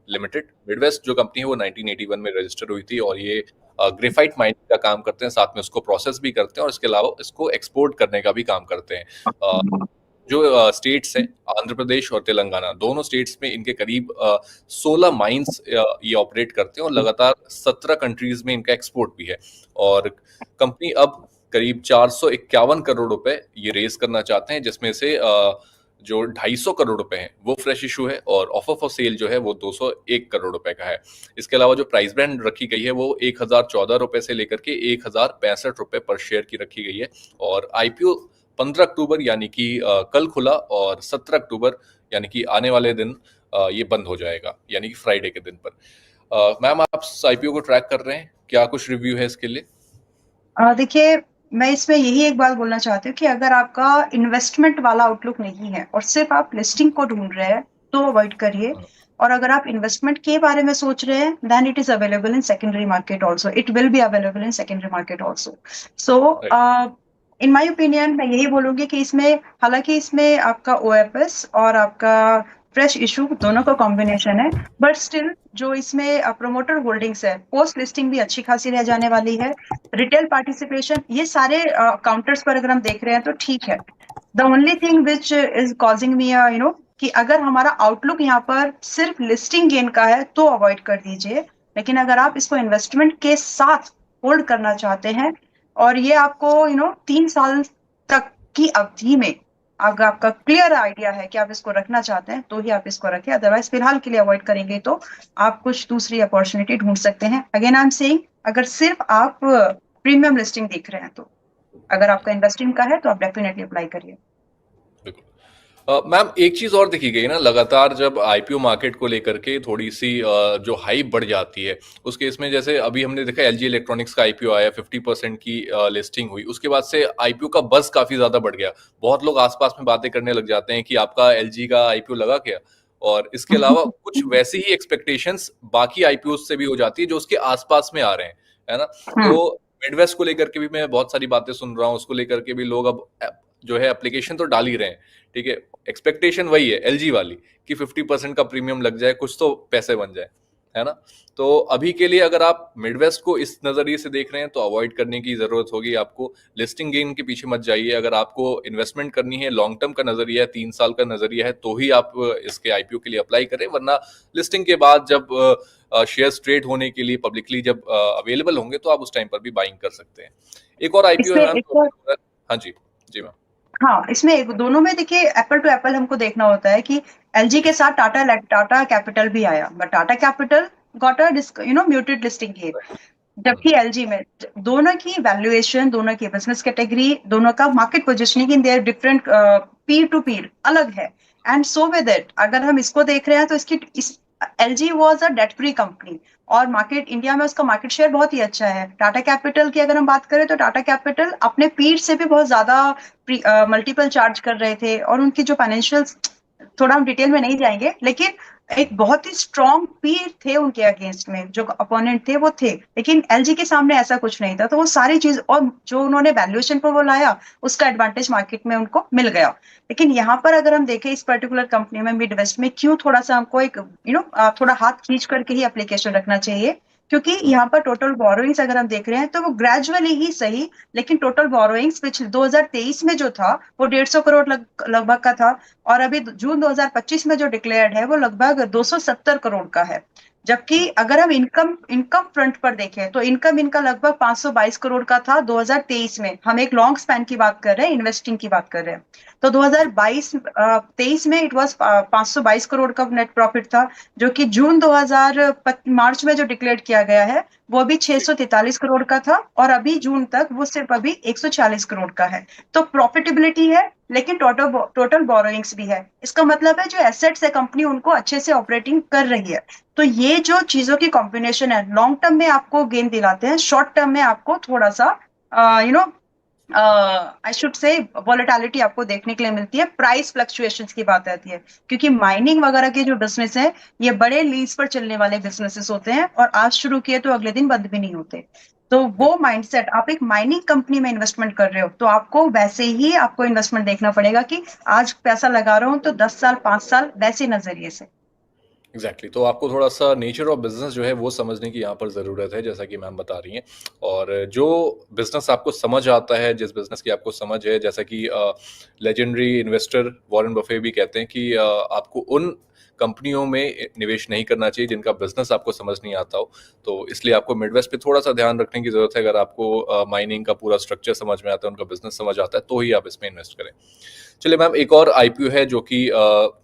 लिमिटेड। मिडवेस्ट जो कंपनी है वो 1981 में रजिस्टर हुई थी और ये ग्रेफाइट माइनिंग का काम करते हैं, साथ में उसको प्रोसेस भी करते हैं और इसके अलावा इसको एक्सपोर्ट करने का भी काम करते हैं। जो स्टेट्स हैं आंध्र प्रदेश और तेलंगाना, दोनों स्टेट्स में इनके करीब 16 माइंस ये ऑपरेट करते हैं और लगातार 17 कंट्रीज में इनका एक्सपोर्ट भी है। और कंपनी अब करीब 451 करोड़ रुपए ये रेज करना चाहते हैं, जिसमें से जो 250 करोड़ रुपए हैं वो फ्रेश इशू है और ऑफर फॉर सेल जो है वो 201 करोड़ रुपए का है। इसके अलावा जो प्राइस बैंड रखी गई है वो 1014 रुपए से लेकर के 1065 रुपए पर शेयर की रखी गई है। और आईपीओ 15 अक्टूबर यानी कि कल खुला और 17 अक्टूबर यानी कि आने वाले दिन ये बंद हो जाएगा, यानी कि फ्राइडे के दिन पर। मैम आप आईपीओ को ट्रैक कर रहे हैं, क्या कुछ रिव्यू है इसके लिए? देखिए, मैं इसमें यही एक बात बोलना चाहती हूँ कि अगर आपका इन्वेस्टमेंट वाला आउटलुक नहीं है और सिर्फ आप लिस्टिंग को ढूंढ रहे हैं तो अवॉइड करिए। और अगर आप इन्वेस्टमेंट के बारे में सोच रहे हैं then it is available in secondary market also, it will be available in secondary market also. So in my opinion मैं यही बोलूंगी कि इसमें, हालांकि इसमें आपका ओएफएस और आपका फ्रेश इशू दोनों का कॉम्बिनेशन है, बट स्टिल जो इसमें प्रोमोटर होल्डिंग्स है, पोस्ट लिस्टिंग भी अच्छी खासी रह जाने वाली है। रिटेल पार्टिसिपेशन, ये सारे काउंटर्स पर अगर हम देख रहे हैं तो ठीक है। The only thing which is causing me कि अगर हमारा आउटलुक यहाँ पर सिर्फ लिस्टिंग गेन का है तो अवॉइड कर दीजिए, लेकिन अगर आप इसको इन्वेस्टमेंट के साथ होल्ड करना चाहते हैं और ये आपको 3 साल तक की अवधि में अगर आपका क्लियर आइडिया है कि आप इसको रखना चाहते हैं तो ही आप इसको रखें, अदरवाइज फिलहाल के लिए अवॉइड करेंगे तो आप कुछ दूसरी अपॉर्चुनिटी ढूंढ सकते हैं। अगेन आई एम सेइंग, अगर सिर्फ आप प्रीमियम लिस्टिंग देख रहे हैं तो अगर आपका इन्वेस्टिंग का है तो आप डेफिनेटली अप्लाई करिए। बिल्कुल। मैम एक चीज और देखी गई ना, लगातार जब आईपीओ मार्केट को लेकर के थोड़ी सी जो हाइप बढ़ जाती है उस केस में, जैसे अभी हमने देखा एलजी इलेक्ट्रॉनिक्स का आईपीओ आया, 50% की लिस्टिंग हुई, उसके बाद से आईपीओ का बuzz काफी ज्यादा बढ़ गया। बहुत लोग आसपास में बातें करने लग जाते हैं कि आपका एलजी का आईपीओ लगा क्या, और इसके अलावा कुछ वैसी ही एक्सपेक्टेशंस बाकी आईपीओ से भी हो जाती है जो उसके आसपास में आ रहे हैं, है ना। तो मिडवेस्ट को लेकर के भी मैं बहुत सारी बातें सुन रहा हूँ, उसको लेकर के भी लोग अब जो है एप्लीकेशन तो डाल ही रहे हैं। ठीक है, एक्सपेक्टेशन वही है एलजी वाली कि 50% का प्रीमियम लग जाए, कुछ तो पैसे बन जाए, है ना। तो अभी के लिए अगर आप मिडवेस्ट को इस नजरिए से देख रहे हैं तो अवॉइड करने की जरूरत होगी आपको। लिस्टिंग गेन के पीछे मत जाइए। अगर आपको इन्वेस्टमेंट करनी है, लॉन्ग टर्म का नजरिया है, 3 साल का नजरिया है, तो ही आप इसके आईपीओ के लिए अप्लाई करें, वरना लिस्टिंग के बाद जब शेयर्स ट्रेड होने के लिए पब्लिकली जब अवेलेबल होंगे तो आप उस टाइम पर भी बाइंग कर सकते हैं। एक और आईपीओ है इसमें मैम। एक और हाँ जी, जी मैम। हाँ, इसमें एक दोनों में देखिए एप्पल टू एप्पल हमको देखना होता है कि एलजी के साथ टाटा कैपिटल भी आया, but Tata capital got a muted listing gain, जबकि एलजी में दोनों की वैल्यूएशन, दोनों की बिजनेस कैटेगरी, दोनों का market positioning in their different Pir to पीर अलग है। एंड सो विद इट अगर हम इसको देख रहे हैं तो इस LG was a debt free company और मार्केट इंडिया में उसका मार्केट शेयर बहुत ही अच्छा है। टाटा कैपिटल की अगर हम बात करें तो टाटा कैपिटल अपने पीर से भी बहुत ज्यादा मल्टीपल चार्ज कर रहे थे और उनकी जो फाइनेंशियल्स, थोड़ा हम डिटेल में नहीं जाएंगे, लेकिन एक बहुत ही स्ट्रॉन्ग पीर थे उनके अगेंस्ट में, जो अपोनेंट थे वो थे, लेकिन एलजी के सामने ऐसा कुछ नहीं था। तो वो सारी चीज और जो उन्होंने वैल्यूएशन पर वो लाया उसका एडवांटेज मार्केट में उनको मिल गया। लेकिन यहाँ पर अगर हम देखें इस पर्टिकुलर कंपनी में मिड वेस्ट में क्यों थोड़ा सा हमको एक थोड़ा हाथ खींच करके ही एप्लीकेशन रखना चाहिए, क्योंकि यहाँ पर टोटल बोरोइंग्स अगर हम देख रहे हैं तो वो ग्रेजुअली ही सही, लेकिन टोटल बोरोइंग्स पिछले 2023 में जो था वो 150 करोड़ लगभग का था, और अभी जून 2025 में जो डिक्लेयर्ड है वो लगभग 270 करोड़ का है। जबकि अगर हम इनकम इनकम फ्रंट पर देखें तो इनकम इनका लगभग 522 करोड़ का था 2023 में। हम एक लॉन्ग स्पैन की बात कर रहे हैं, इन्वेस्टिंग की बात कर रहे हैं। तो 2022-23 में इट वाज 522 करोड़ का नेट प्रॉफिट था, जो कि जून 2000 मार्च में जो डिक्लेयर किया गया है वो भी 643 करोड़ का था, और अभी जून तक वो सिर्फ अभी 140 करोड़ का है। तो प्रॉफिटेबिलिटी है, लेकिन टोटल बोरोइंग्स भी है। इसका मतलब है जो एसेट्स है कंपनी उनको अच्छे से ऑपरेटिंग कर रही है। तो ये जो चीजों की कॉम्बिनेशन है लॉन्ग टर्म में आपको गेन दिलाते हैं, शॉर्ट टर्म में आपको थोड़ा सा यू नो आई शुड से वॉलेटिलिटी आपको देखने के लिए मिलती है, प्राइस फ्लक्चुएशंस की बात आती है, क्योंकि माइनिंग वगैरह के जो बिजनेस है ये बड़े लीज पर चलने वाले बिजनेसेस होते हैं और आज शुरू किए तो अगले दिन बंद भी नहीं होते। तो वो माइंडसेट, आप एक माइनिंग कंपनी में इन्वेस्टमेंट कर रहे हो तो आपको वैसे ही आपको इन्वेस्टमेंट देखना पड़ेगा कि आज पैसा लगा रहा हूं तो 10 साल 5 साल वैसे नजरिए से। एग्जैक्टली तो आपको थोड़ा सा नेचर ऑफ बिजनेस जो है वो समझने की यहाँ पर ज़रूरत है, जैसा कि मैम बता रही हैं। और जो बिजनेस आपको समझ आता है, जिस बिजनेस की आपको समझ है, जैसा कि लेजेंडरी इन्वेस्टर वॉरेन बफे भी कहते हैं कि आपको उन कंपनियों में निवेश नहीं करना चाहिए जिनका बिजनेस आपको समझ नहीं आता हो। तो इसलिए आपको मिडवेस्ट पे थोड़ा सा ध्यान रखने की जरूरत है। अगर आपको माइनिंग का पूरा स्ट्रक्चर समझ में आता है, उनका बिजनेस समझ आता है, तो ही आप इसमें इन्वेस्ट करें। चलिए मैम, एक और आईपीओ है जो कि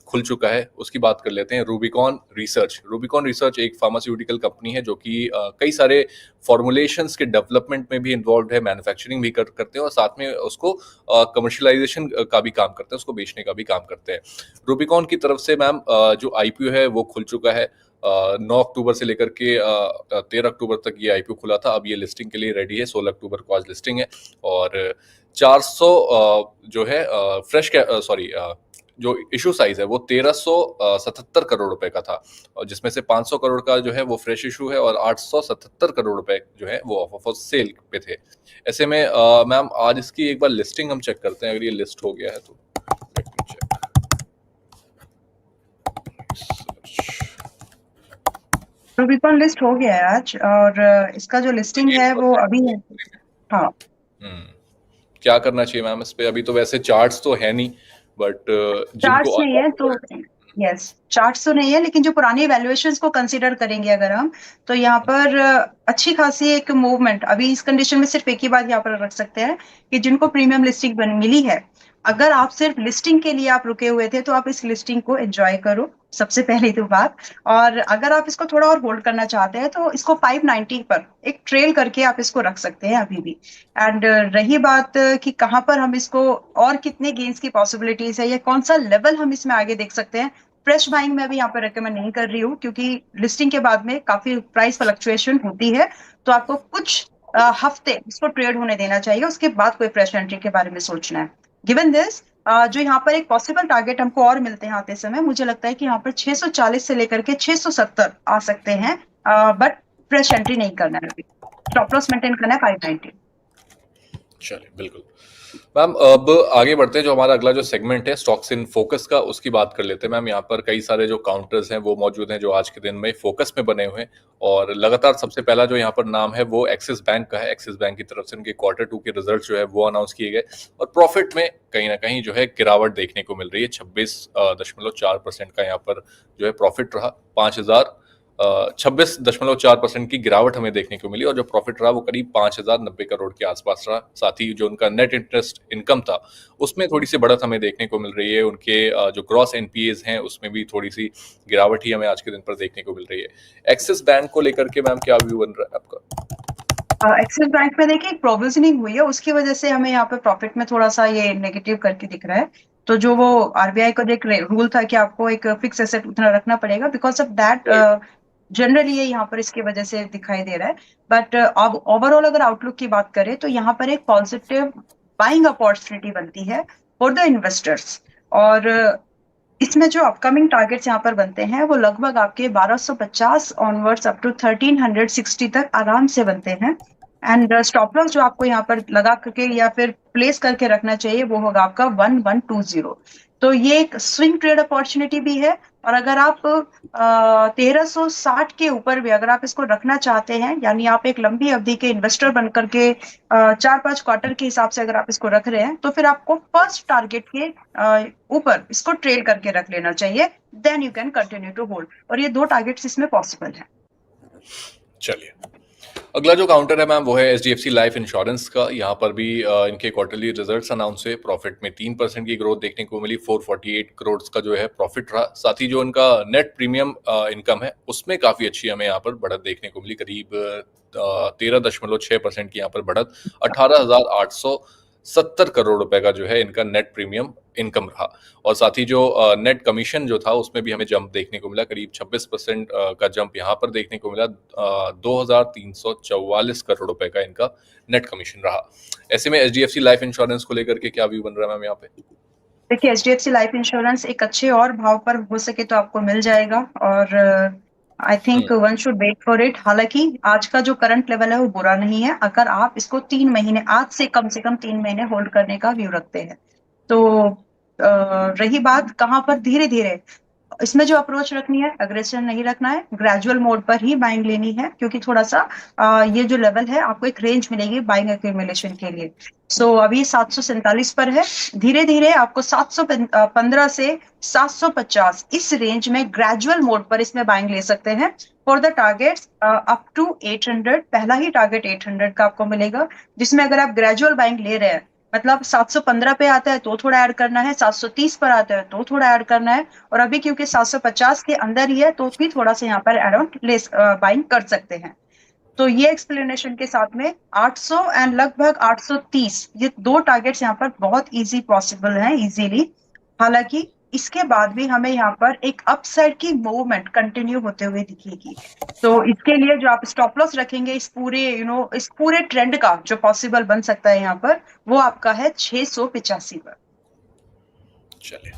खुल चुका है, उसकी बात कर लेते हैं। Rubicon research. रूबिकॉन रिसर्च एक फार्मास्यूटिकल कंपनी है जो कि कई सारे फॉर्मुलेशंस के डेवलपमेंट में भी इन्वॉल्व है, मैन्युफैक्चरिंग भी करते हैं और साथ में उसको कमर्शियलाइजेशन का भी काम करते हैं, उसको बेचने का भी काम करते हैं। रूबिकॉन की तरफ से मैम जो आईपीओ है वो खुल चुका है। 9 अक्टूबर से लेकर के 13 अक्टूबर तक ये आईपीओ खुला था। अब ये लिस्टिंग के लिए रेडी है। 16 अक्टूबर को आज लिस्टिंग है और 400 जो है फ्रेश सॉरी जो इशू साइज है वो 1377 करोड़ रुपए का था, और जिसमें से 500 करोड़ का जो है वो फ्रेश इशू है और 877 करोड़ रुपए जो है वो ऑफ ऑफ सेल पे थे। ऐसे में मैम आज इसकी एक बार लिस्टिंग हम चेक करते हैं, अगर ये लिस्ट हो गया है तो। Let me check. Rubicon list हो गया है आज, और इसका जो लिस्टिंग है वो अभी है। हाँ, क्या करना चाहिए मैम इस पे? अभी तो वैसे चार्ट्स तो है नहीं, बट चार्ट्स जिनको नहीं है तो यस, चार्ट्स तो नहीं है, लेकिन जो पुरानी वैल्यूएशंस को कंसीडर करेंगे अगर हम, तो यहाँ पर अच्छी खासी एक मूवमेंट अभी इस कंडीशन में सिर्फ एक ही बात यहाँ पर रख सकते हैं कि जिनको प्रीमियम लिस्टिंग मिली है, अगर आप सिर्फ लिस्टिंग के लिए आप रुके हुए थे तो आप इस लिस्टिंग को एंजॉय करो, सबसे पहली तो बात। और अगर आप इसको थोड़ा और होल्ड करना चाहते हैं तो इसको 590 पर एक ट्रेल करके आप इसको रख सकते हैं अभी भी। एंड रही बात कि कहाँ पर हम इसको और कितने गेन्स की पॉसिबिलिटीज है या कौन सा लेवल हम इसमें आगे देख सकते हैं, फ्रेश बाइंग मैं भी यहाँ पर रेकमेंड नहीं कर रही हूँ, क्योंकि लिस्टिंग के बाद में काफी प्राइस फ्लक्चुएशन होती है, तो आपको कुछ हफ्ते इसको ट्रेड होने देना चाहिए, उसके बाद कोई फ्रेश एंट्री के बारे में सोचना है। गिवन दिस, जो यहाँ पर एक पॉसिबल टारगेट हमको और मिलते हैं आते समय, मुझे लगता है कि यहाँ पर 640 से लेकर के 670 आ सकते हैं, बट फ्रेश एंट्री नहीं करना है, अभी स्टॉप लॉस मेंटेन करना है 590। चलिए, बिल्कुल मैम। अब आगे बढ़ते हैं, जो हमारा अगला जो सेगमेंट है स्टॉक्स इन फोकस का, उसकी बात कर लेते हैं मैम। यहाँ पर कई सारे जो काउंटर्स हैं वो मौजूद हैं जो आज के दिन में फोकस में बने हुए हैं, और लगातार सबसे पहला जो यहाँ पर नाम है वो एक्सिस बैंक का है। एक्सिस बैंक की तरफ से उनके Q2 के रिजल्ट जो है वो अनाउंस किए गए, और प्रॉफिट में कहीं ना कहीं जो है गिरावट देखने को मिल रही है। 26.4% का यहाँ पर जो है प्रॉफिट रहा। 26.4% की गिरावट हमें देखने को मिली, और जो प्रॉफिट रहा वो करीब 5,090 करोड़ के आसपास रहा। साथ ही जो उनका नेट इंटरेस्ट इनकम था उसमें थोड़ी सी बढ़त हमें देखने को मिल रही है। उनके जो ग्रॉस एनपीएज हैं उसमें भी थोड़ी सी गिरावट ही हमें आज के दिन पर देखने को मिल रही है। एक्सिस बैंक को लेकर के मैम क्या व्यू बन रहा है आपका? एक्सिस बैंक में देखिए एक प्रोविजनिंग हुई है, उसकी वजह से हमें यहाँ पे प्रॉफिट में थोड़ा सा ये नेगेटिव करके दिख रहा है। तो जो वो आरबीआई का जो एक रूल था कि आपको एक फिक्स एसेट उतना रखना पड़ेगा, बिकॉज ऑफ दैट जनरली ये यहाँ पर इसकी वजह से दिखाई दे रहा है। बट अब ओवरऑल अगर आउटलुक की बात करें तो यहाँ पर एक पॉजिटिव बाइंग अपॉर्चुनिटी बनती है फॉर द इन्वेस्टर्स, और इसमें जो अपकमिंग टारगेट्स यहाँ पर बनते हैं वो लगभग आपके 1250 ऑनवर्ड्स अप टू 1360 तक आराम से बनते हैं। एंड स्टॉप लॉस जो आपको यहाँ पर लगा करके या फिर प्लेस करके रखना चाहिए वो होगा आपका 1120। तो ये एक स्विंग ट्रेड अपॉर्चुनिटी भी है, और अगर आप 1360 के ऊपर भी अगर आप इसको रखना चाहते हैं, यानी आप एक लंबी अवधि के इन्वेस्टर बन करके 4-5 क्वार्टर के हिसाब से अगर आप इसको रख रहे हैं, तो फिर आपको फर्स्ट टारगेट के ऊपर इसको ट्रेल करके रख लेना चाहिए, then you can continue to hold, और ये 2 टारगेट्स इसमें पॉसिबल है। चलिए, अगला जो काउंटर है मैम वो है एचडीएफसी लाइफ इंश्योरेंस का। यहाँ पर भी इनके क्वार्टरली रिजल्ट्स अनाउंस हुए। प्रॉफिट में 3% की ग्रोथ देखने को मिली। 448 करोड़ का जो है प्रॉफिट रहा। साथ ही जो उनका नेट प्रीमियम इनकम है उसमें काफी अच्छी हमें यहाँ पर बढ़त देखने को मिली। करीब 13.6% की यहाँ पर बढ़त, 18,870 करोड़ रुपए का जो है इनका नेट प्रीमियम इनकम रहा। और साथ ही जो नेट कमीशन जो था उसमें भी हमें जंप देखने को मिला। करीब 26% का जंप यहाँ पर देखने को मिला। 2,344 करोड़ रुपए का इनका नेट कमीशन रहा। ऐसे में एचडीएफसी लाइफ इंश्योरेंस को लेकर के क्या व्यू बन रहा है मैम यहाँ पे? देखिए, एचडीएफसी लाइफ इंश्योरेंस एक अच्छे और भाव पर हो सके तो आपको मिल जाएगा, और I think one should wait for it. हालांकि आज का जो करंट लेवल है वो बुरा नहीं है, अगर आप इसको 3 महीने, आज से कम 3 महीने होल्ड करने का व्यू रखते हैं तो रही बात कहाँ पर धीरे धीरे इसमें जो अप्रोच रखनी है, अग्रेशन नहीं रखना है, ग्रेजुअल मोड पर ही बाइंग लेनी है, क्योंकि थोड़ा सा ये जो लेवल है आपको एक रेंज मिलेगी बाइंग एक्यूमुलेशन के लिए। सो अभी 747 पर है, धीरे धीरे आपको 715 से 750 इस रेंज में ग्रेजुअल मोड पर इसमें बाइंग ले सकते हैं for the targets up to 800। पहला ही टारगेट 800 का आपको मिलेगा, जिसमें अगर आप ग्रेजुअल बाइंग ले रहे हैं, मतलब 715 पे आता है तो थोड़ा ऐड करना है, 730 पर आता है तो थोड़ा ऐड करना है, और अभी क्योंकि 750 के अंदर ही है तो भी थोड़ा सा यहाँ पर एड ऑन बाइंग कर सकते हैं। तो ये एक्सप्लेनेशन के साथ में 800 एंड लगभग 830 ये 2 टारगेट्स यहाँ पर बहुत इजी पॉसिबल हैं, इजीली। हालांकि इसके बाद भी हमें यहाँ पर एक अपसाइड की मूवमेंट कंटिन्यू होते हुए दिखेगी, तो इसके लिए जो आप स्टॉप लॉस रखेंगे इस पूरे इस पूरे ट्रेंड का जो पॉसिबल बन सकता है यहाँ पर, वो आपका है 685 पर। चलिए,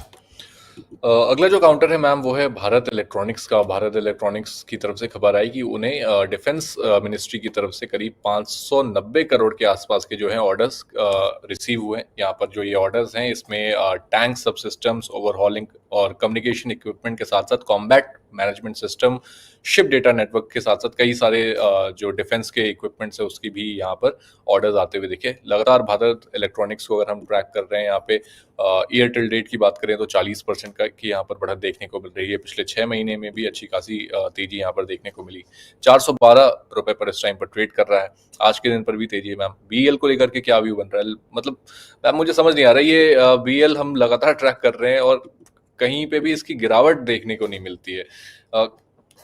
अगला जो काउंटर है मैम वो है भारत इलेक्ट्रॉनिक्स का। भारत इलेक्ट्रॉनिक्स की तरफ से खबर आई कि उन्हें डिफेंस मिनिस्ट्री की तरफ से करीब 590 करोड़ के आसपास के जो है ऑर्डर्स रिसीव हुए हैं। यहाँ पर जो ये ऑर्डर्स हैं इसमें टैंक सब सिस्टम्स, ओवरहॉलिंग और कम्युनिकेशन इक्विपमेंट के साथ साथ combat management system, ship data network के साथ साथ कई सारे जो डिफेंस के इक्विपमेंट्स है उसकी भी यहाँ पर ऑर्डर्स आते हुए दिखे। लगातार भारत इलेक्ट्रॉनिक्स को अगर हम ट्रैक कर रहे हैं यहाँ पे ईयर टिल डेट की बात करें तो 40% का की यहाँ पर बढ़त देखने को मिल रही है। पिछले 6 महीने में भी अच्छी खासी तेजी यहाँ पर देखने को मिली। 412 रुपए पर इस टाइम पर ट्रेड कर रहा है। आज के दिन पर भी तेजी है मैम। बीएल को लेकर के क्या व्यू बन रहा है? मतलब मैम मुझे समझ नहीं आ रहा, ये बीएल हम लगातार ट्रैक कर रहे हैं और कहीं पे भी इसकी गिरावट देखने को नहीं मिलती है।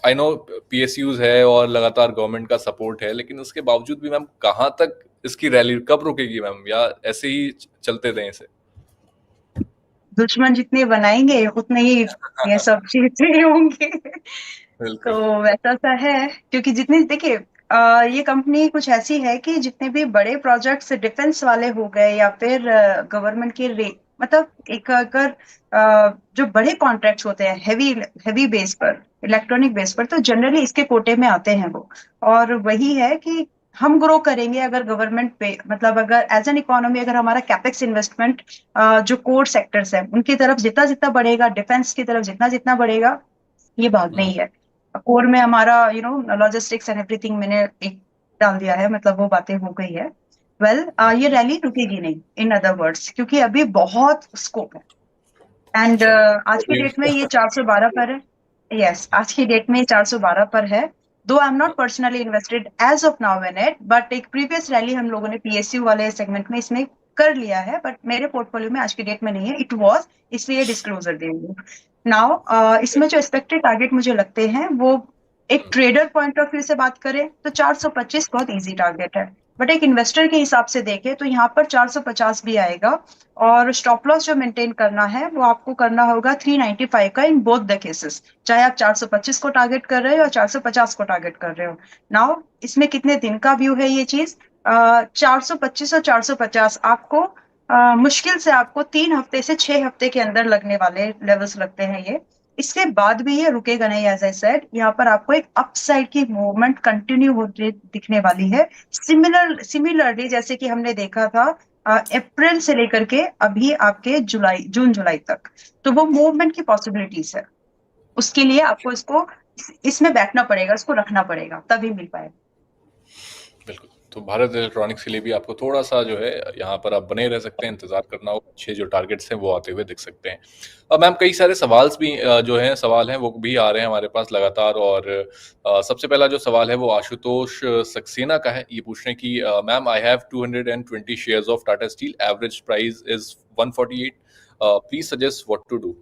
आई नो पीएसयूज है और लगातार गवर्नमेंट का सपोर्ट है, लेकिन उसके बावजूद भी मैम कहाँ तक इसकी रैली कब रुकेगी मैम, या ऐसे ही चलते दें इसे? दुश्मन जितने बनाएंगे उतने ही ये सब चीजें होंगे। तो बिल्कुल। वैसा सा है, क्योंकि जितने देखिए ये कंपनी कुछ ऐसी है कि जितने भी बड़े प्रोजेक्ट्स डिफेंस वाले हो गए या फिर गवर्नमेंट के मतलब एक अगर जो बड़े कॉन्ट्रैक्ट्स होते हैं हेवी हेवी बेस पर, इलेक्ट्रॉनिक बेस पर, तो जनरली इसके कोटे में आते हैं वो। और वही है कि हम ग्रो करेंगे अगर गवर्नमेंट पे, मतलब अगर एज एन इकोनॉमी अगर हमारा कैपेक्स इन्वेस्टमेंट जो कोर सेक्टर्स है उनकी तरफ जितना जितना बढ़ेगा, डिफेंस की तरफ जितना जितना बढ़ेगा, ये बात नहीं है। कोर में हमारा लॉजिस्टिक्स एंड एवरीथिंग मैंने एक डाल दिया है, मतलब वो बातें हो गई है। वेल ये रैली रुकेगी नहीं, इन अदर वर्ड्स, क्योंकि अभी बहुत स्कोप है। एंड आज की डेट में ये 412 पर है। यस, आज की डेट में 412 पर है। Though I am not personally invested as of now in it, but एक प्रीवियस रैली हम लोगों ने पीएसयू वाले सेगमेंट में इसमें कर लिया है, बट मेरे पोर्टफोलियो में आज की डेट में नहीं है। इट वाज, इसलिए डिस्क्लोजर दे रही हूँ नाउ। इसमें जो एक्सपेक्टेड टारगेट मुझे लगते हैं वो, एक ट्रेडर पॉइंट ऑफ व्यू से बात करें तो 425 बहुत इजी टारगेट है, बट एक इन्वेस्टर के हिसाब से देखें तो यहाँ पर 450 भी आएगा। और स्टॉप लॉस जो मेंटेन करना है वो आपको करना होगा 395 का इन बोथ द केसेस, चाहे आप 425 को टारगेट कर रहे हो या 450 को टारगेट कर रहे हो। नाउ इसमें कितने दिन का व्यू है ये चीज? 425 और 450 आपको मुश्किल से आपको 3 हफ्ते से 6 हफ्ते के अंदर लगने वाले लेवल्स लगते हैं ये। इसके बाद भी ये रुकेगा नहीं, एज आई सेड यहाँ पर आपको एक अपसाइड की मूवमेंट कंटिन्यू होती दिखने वाली है। सिमिलरली जैसे कि हमने देखा था अप्रैल से लेकर के अभी आपके जून जुलाई तक, तो वो मूवमेंट की पॉसिबिलिटीज है। उसके लिए आपको इसको इसमें बैठना पड़ेगा, इसको रखना पड़ेगा, तभी मिल पाएगा। बिल्कुल। तो भारत इलेक्ट्रॉनिक्स के लिए भी आपको थोड़ा सा जो है यहाँ पर आप बने रह सकते हैं, इंतजार करना होगा, अच्छे जो टारगेट्स हैं वो आते हुए दिख सकते हैं। अब मैम कई सारे सवाल हैं वो भी आ रहे हैं हमारे पास लगातार, और सबसे पहला जो सवाल है वो आशुतोष सक्सेना का है। ये पूछने की ma'am, I have 220 shares of Tata Steel, average price is 148, please suggest what to do.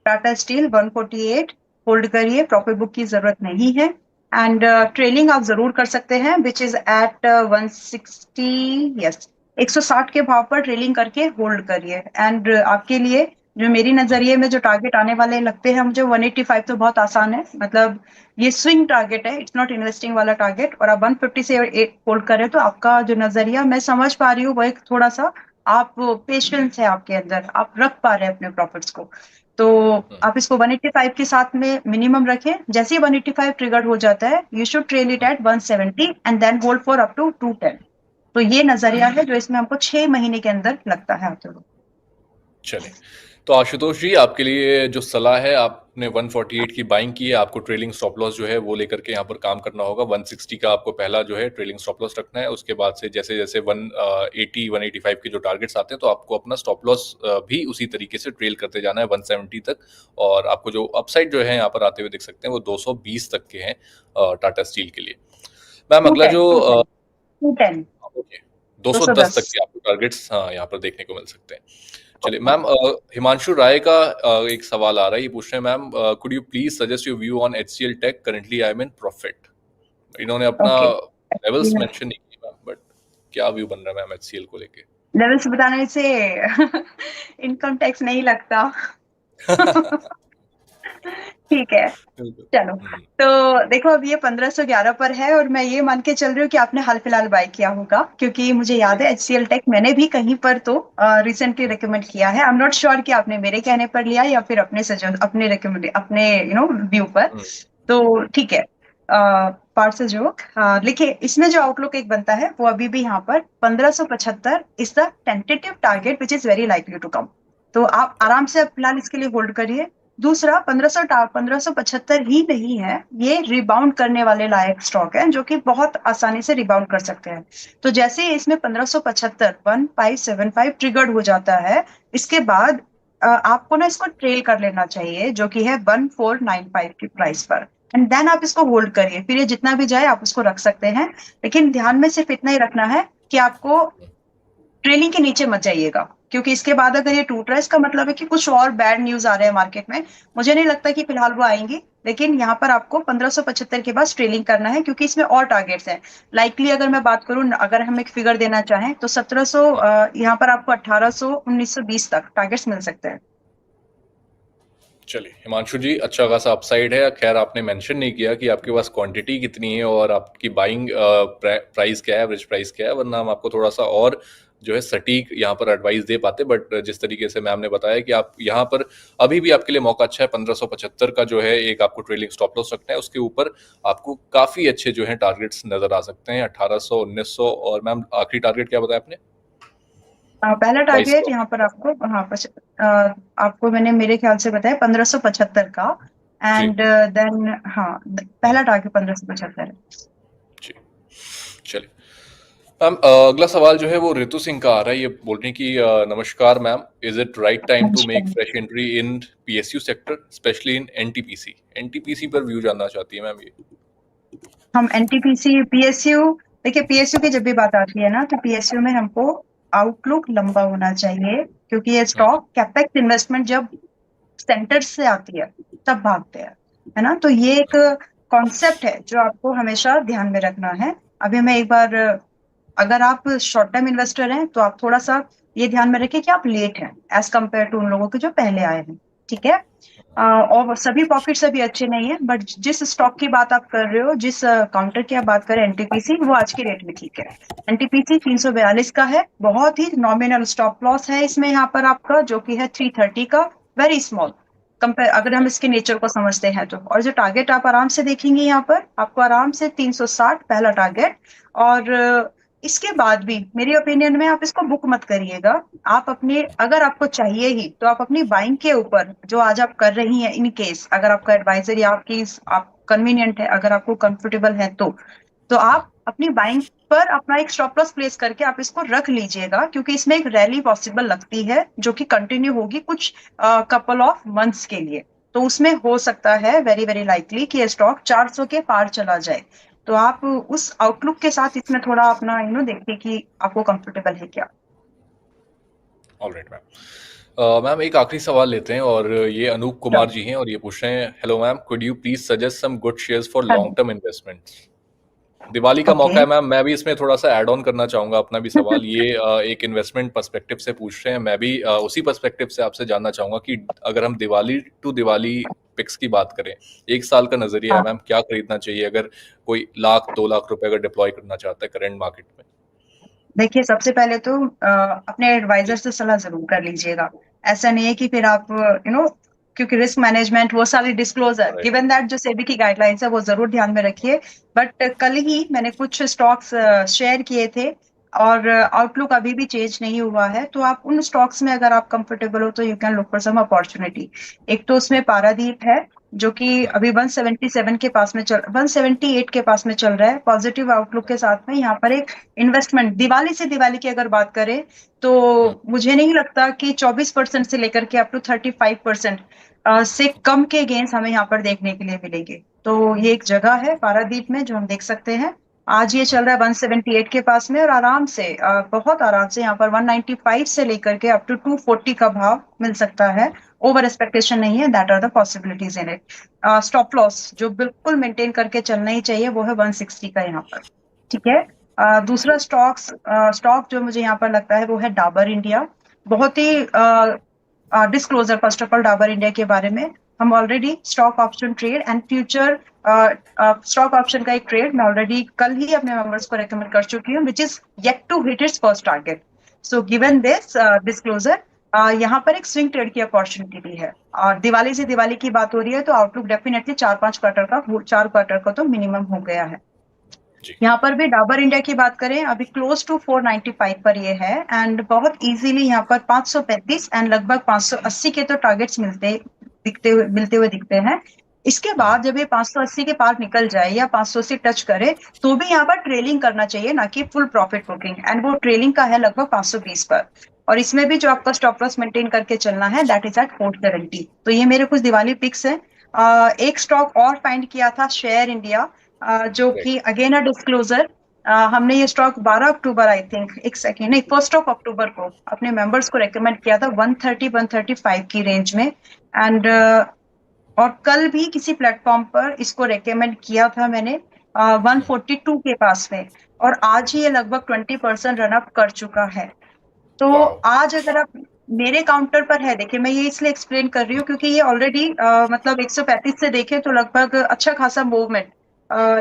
Tata Steel 148 hold करिए, प्रॉफिट बुक की जरूरत नहीं है। एंड ट्रेलिंग आप जरूर कर सकते हैं, विच इज एट 160, यस 160 के भाव पर ट्रेलिंग करके होल्ड करिए। एंड आपके लिए जो मेरी नजरिए में जो टारगेट आने वाले लगते हैं मुझे, 185 तो बहुत आसान है, मतलब ये स्विंग टारगेट है, इट्स नॉट इन्वेस्टिंग वाला टारगेट। और आप 150 से होल्ड करें तो आपका जो नजरिया मैं समझ पा रही हूँ वो एक थोड़ा सा, आप पेशेंस है आपके अंदर, आप रख पा रहे हैं अपने प्रॉफिट्स को। तो आप इसको 185 के साथ में मिनिमम रखें। जैसे ही 185 ट्रिगर हो जाता है you should trail it at 170 and then hold for up to 210। तो ये नजरिया है जो इसमें हमको 6 महीने के अंदर लगता है आप लोग। चलिए, तो आशुतोष जी आपके लिए जो सलाह है, आपने 148 की बाइंग की है, आपको ट्रेलिंग स्टॉप लॉस जो है वो लेकर के यहाँ पर काम करना होगा। 160 का आपको पहला जो है ट्रेलिंग स्टॉप लॉस रखना है। उसके बाद से जैसे जैसे 180 185 के जो टारगेट्स आते हैं तो आपको अपना स्टॉप लॉस भी उसी तरीके से ट्रेल करते जाना है 170 तक। और आपको जो अपसाइड जो है यहाँ पर आते हुए देख सकते हैं वो 220 तक के हैं टाटा स्टील के लिए। मैम अगला जो 210 210 तक के आपको टारगेट्स यहाँ पर देखने को मिल सकते हैं। चलिए मैम, हिमांशु राय का एक सवाल आ रहा है। ये पूछ रहे हैं ma'am, could you please suggest your view on HCL tech, currently I am in profit. इन्होंने अपना लेवल्स मेंशन नहीं किया मैम, बट क्या व्यू बन रहा है मैम एचसीएल को लेके? लेवल्स बताने से इनकम टैक्स नहीं लगता। ठीक है, चलो। तो देखो अब ये 1511 पर है और मैं ये मान के चल रही हूँ कि आपने हाल फिलहाल बाय किया होगा, क्योंकि मुझे याद है एचसीएल टेक मैंने भी कहीं पर तो रिसेंटली रिकमेंड किया है। आई एम नॉट श्योर कि आपने मेरे कहने पर लिया या फिर अपने रिकमेंड अपने व्यू पर। तो ठीक है, पार्ट से जो लिखे इसमें जो आउटलुक एक बनता है वो अभी भी यहाँ पर 1575 is the tentative target which is very likely to come. तो आप आराम से फिलहाल इसके लिए होल्ड करिए। दूसरा 1575 ही नहीं है, ये रिबाउंड करने वाले लायक स्टॉक है जो कि बहुत आसानी से रिबाउंड कर सकते हैं। तो जैसे ही इसमें 1575 1575 ट्रिगर्ड हो जाता है, इसके बाद आपको ना इसको ट्रेल कर लेना चाहिए जो कि है 1495 की प्राइस पर, एंड देन आप इसको होल्ड करिए, फिर ये जितना भी जाए आप उसको रख सकते हैं। लेकिन ध्यान में सिर्फ इतना ही रखना है कि आपको ट्रेलिंग के नीचे मत जाइएगा, क्योंकि इसके बाद अगर ये टूट रहा है इसका मतलब है कि कुछ और बैड न्यूज आ रहे हैं मार्केट में। मुझे नहीं लगता कि फिलहाल वो आएंगी, लेकिन यहाँ पर आपको 1575 के बाद ट्रेलिंग करना है, क्योंकि इसमें और टारगेट्स हैं। लाइकली अगर मैं बात करूं, अगर हम एक फिगर देना चाहें तो 1700, यहाँ पर आपको 1800 1920 तक टारगेट्स मिल सकते हैं। चलिए हिमांशु जी, अच्छा खासा अपसाइड है। खैर आपने मेंशन नहीं किया कि आपके पास क्वांटिटी कितनी है और आपकी बाइंग प्राइस क्या है, एवरेज प्राइस क्या है, वरना हम आपको थोड़ा सा और जो है सटीक यहाँ पर एडवाइस दे पाते। बट जिस तरीके से मैम ने बताया कि आप यहाँ पर अभी भी आपके लिए मौका अच्छा है, 1575 का जो है एक आपको ट्रेलिंग स्टॉप लॉस रखना है, उसके ऊपर आपको काफी अच्छे जो है टारगेट्स नजर आ सकते हैं, 1800 1900। और मैम आखिरी टारगेट क्या बताया आपने? पहला प्राइस टारगेट का? यहाँ पर आपको, आपको मैंने मेरे ख्याल से बताया 1575 का, जी एंड देन हाँ, पहला टारगेट 1575 है। जी। चलिए मैम, अगला सवाल जो है वो रितु सिंह का आ रहा है। ये बोलने की नमस्कार ma'am, is it right time to make fresh entry in PSU sector, specially in NTPC? NTPC पर व्यू जानना चाहती है मैम ये। हम एनटीपीसी पीएसयू, देखिए पीएसयू की जब भी बात आती है ना, तो पीएसयू में हमको आउटलुक लंबा होना चाहिए, क्योंकि ये स्टॉक कैपेक्स इन्वेस्टमेंट जब सेंटर से आती है तब भागते हैं, है ना। तो ये एक कॉन्सेप्ट है जो आपको हमेशा ध्यान में रखना है। अभी मैं एक बार, अगर आप शॉर्ट टर्म इन्वेस्टर हैं तो आप थोड़ा सा ये ध्यान में रखिए कि आप लेट हैं एज कम्पेयर टू उन लोगों के जो पहले आए हैं, ठीक है। और सभी पॉकेट्स अभी अच्छे नहीं है, बट जिस स्टॉक की बात आप कर रहे हो, जिस काउंटर की आप बात कर रहे हैं एनटीपीसी, वो आज की रेट में ठीक है। एनटीपीसी 342 का है, बहुत ही नॉमिनल स्टॉप लॉस है इसमें यहाँ पर आपका, जो कि है 330 का, वेरी स्मॉल कंपेयर, अगर हम इसके नेचर को समझते हैं तो। और जो टारगेट आप आराम से देखेंगे यहाँ पर, आपको आराम से 360 पहला टारगेट। और इसके बाद भी मेरी ओपिनियन में आप इसको बुक मत करिएगा। आप अपने, अगर आपको चाहिए ही तो आप अपनी बाइंग के ऊपर जो आज आप कर रही हैं, इन केस अगर आपका एडवाइजरी आपकी आप कन्वीनियंट है, अगर आपको कंफर्टेबल है तो आप अपनी बाइंग पर अपना एक स्टॉप लॉस प्लेस करके आप इसको रख लीजिएगा, क्योंकि इसमें एक रैली पॉसिबल लगती है जो कि कंटिन्यू होगी कुछ कपल ऑफ मंथ्स के लिए। तो उसमें हो सकता है वेरी वेरी लाइकली कि ये स्टॉक 400 के पार चला जाए। तो आप उस आउटलुक के साथ इसमें थोड़ा अपना देखिए कि आपको कंफर्टेबल है क्या। Alright ma'am. मैम एक आखिरी सवाल लेते हैं, और ये अनूप कुमार जी हैं और ये पूछ रहे हैं, hello ma'am, could you please suggest some good shares for long term investments? Diwali का ओके। मौका है मैम, मैं भी इसमें थोड़ा सा ऐड ऑन करना चाहूंगा अपना भी सवाल। ये एक इन्वेस्टमेंट पर्सपेक्टिव से पूछ रहे हैं, मैं भी उसी पर्सपेक्टिव से आपसे जानना चाहूंगा कि अगर हम दिवाली टू दिवाली पिक्स की बात करें, एक साल का नजरिया है हाँ, मैम, क्या खरीदना चाहिए अगर कोई 1 लाख 2 लाख रुपए अगर डिप्लॉय करना चाहता है करंट मार्केट में? देखिए सबसे पहले तो अपने एडवाइजर जी से सलाह जरूर कर लीजिएगा। ऐसा नहीं है कि फिर आप क्योंकि रिस्क मैनेजमेंट वो सारी डिस्क्लोजर राइट। गिवन दैट जो सेबी की गाइडलाइंस है वो जरूर ध्यान में रखिए। बट कल ही मैंने कुछ स्टॉक्स शेयर किए थे, और आउटलुक अभी भी चेंज नहीं हुआ है, तो आप उन स्टॉक्स में अगर आप कंफर्टेबल हो तो you can look for some opportunity. एक तो उसमें पारादीप है जो कि अभी 177 के पास में 178 के पास में चल रहा है, पॉजिटिव आउटलुक के साथ में। यहाँ पर एक इन्वेस्टमेंट दिवाली से दिवाली की अगर बात करें तो मुझे नहीं लगता कि 24% से लेकर के अप टू 35% से कम के गेंस हमें यहाँ पर देखने के लिए मिलेंगे। तो ये एक जगह है पारादीप में जो हम देख सकते हैं। आज ये चल रहा है 178 के पास में, और आराम से बहुत आराम से यहाँ पर 195 से लेकर के अप टू 240 का भाव मिल सकता है। ओवर एक्सपेक्टेशन नहीं है, that are the possibilities in it. Stop loss जो बिल्कुल मेंटेन करके चलना ही चाहिए वो है 160 का यहाँ पर, ठीक है। दूसरा स्टॉक जो मुझे यहाँ पर लगता है वो है डाबर इंडिया। बहुत ही disclosure first of all Dabur India के बारे में, हम already stock option trade and future stock option का एक ट्रेड मैं ऑलरेडी कल ही अपने मेंबर्स को रेकमेंड कर चुकी हूँ, which is yet to hit its first target. So given this disclosure, यहाँ पर एक स्विंग ट्रेड की अपॉर्चुनिटी भी है। और दिवाली से दिवाली की बात हो रही है तो आउटलुक डेफिनेटली 4 क्वार्टर का तो मिनिमम हो गया है। जी यहाँ पर भी डाबर इंडिया की बात करें, अभी क्लोज टू 495 पर ये है, एंड बहुत इजीली यहाँ पर 535 एंड लगभग 580 के तो टारगेट्स मिलते मिलते हुए दिखते हैं। इसके बाद जब ये 580 के पार निकल जाए या 500 से टच करे तो भी यहाँ पर ट्रेलिंग करना चाहिए, ना कि फुल प्रॉफिट बुकिंग, एंड वो ट्रेलिंग का है लगभग 520 पर। और इसमें भी जो आपका स्टॉप लॉस मेंटेन करके चलना है दैट इज एट 470। तो ये मेरे कुछ दिवाली पिक्स है। एक स्टॉक और फाइंड किया था, शेयर इंडिया, जो कि अगेन अ डिस्क्लोजर। हमने ये स्टॉक 12 अक्टूबर आई थिंक, एक सेकेंड नहीं, 1 अक्टूबर को अपने मेंबर्स को रेकमेंड किया था 130-135 की रेंज में। एंड और कल भी किसी प्लेटफॉर्म पर इसको रेकमेंड किया था मैंने 142 के पास में, और आज ही ये लगभग 20% रन अप कर चुका है। तो आज अगर आप मेरे काउंटर पर है, देखिए मैं ये इसलिए एक्सप्लेन कर रही हूँ क्योंकि ये ऑलरेडी मतलब 135 से देखे तो लगभग अच्छा खासा मूवमेंट,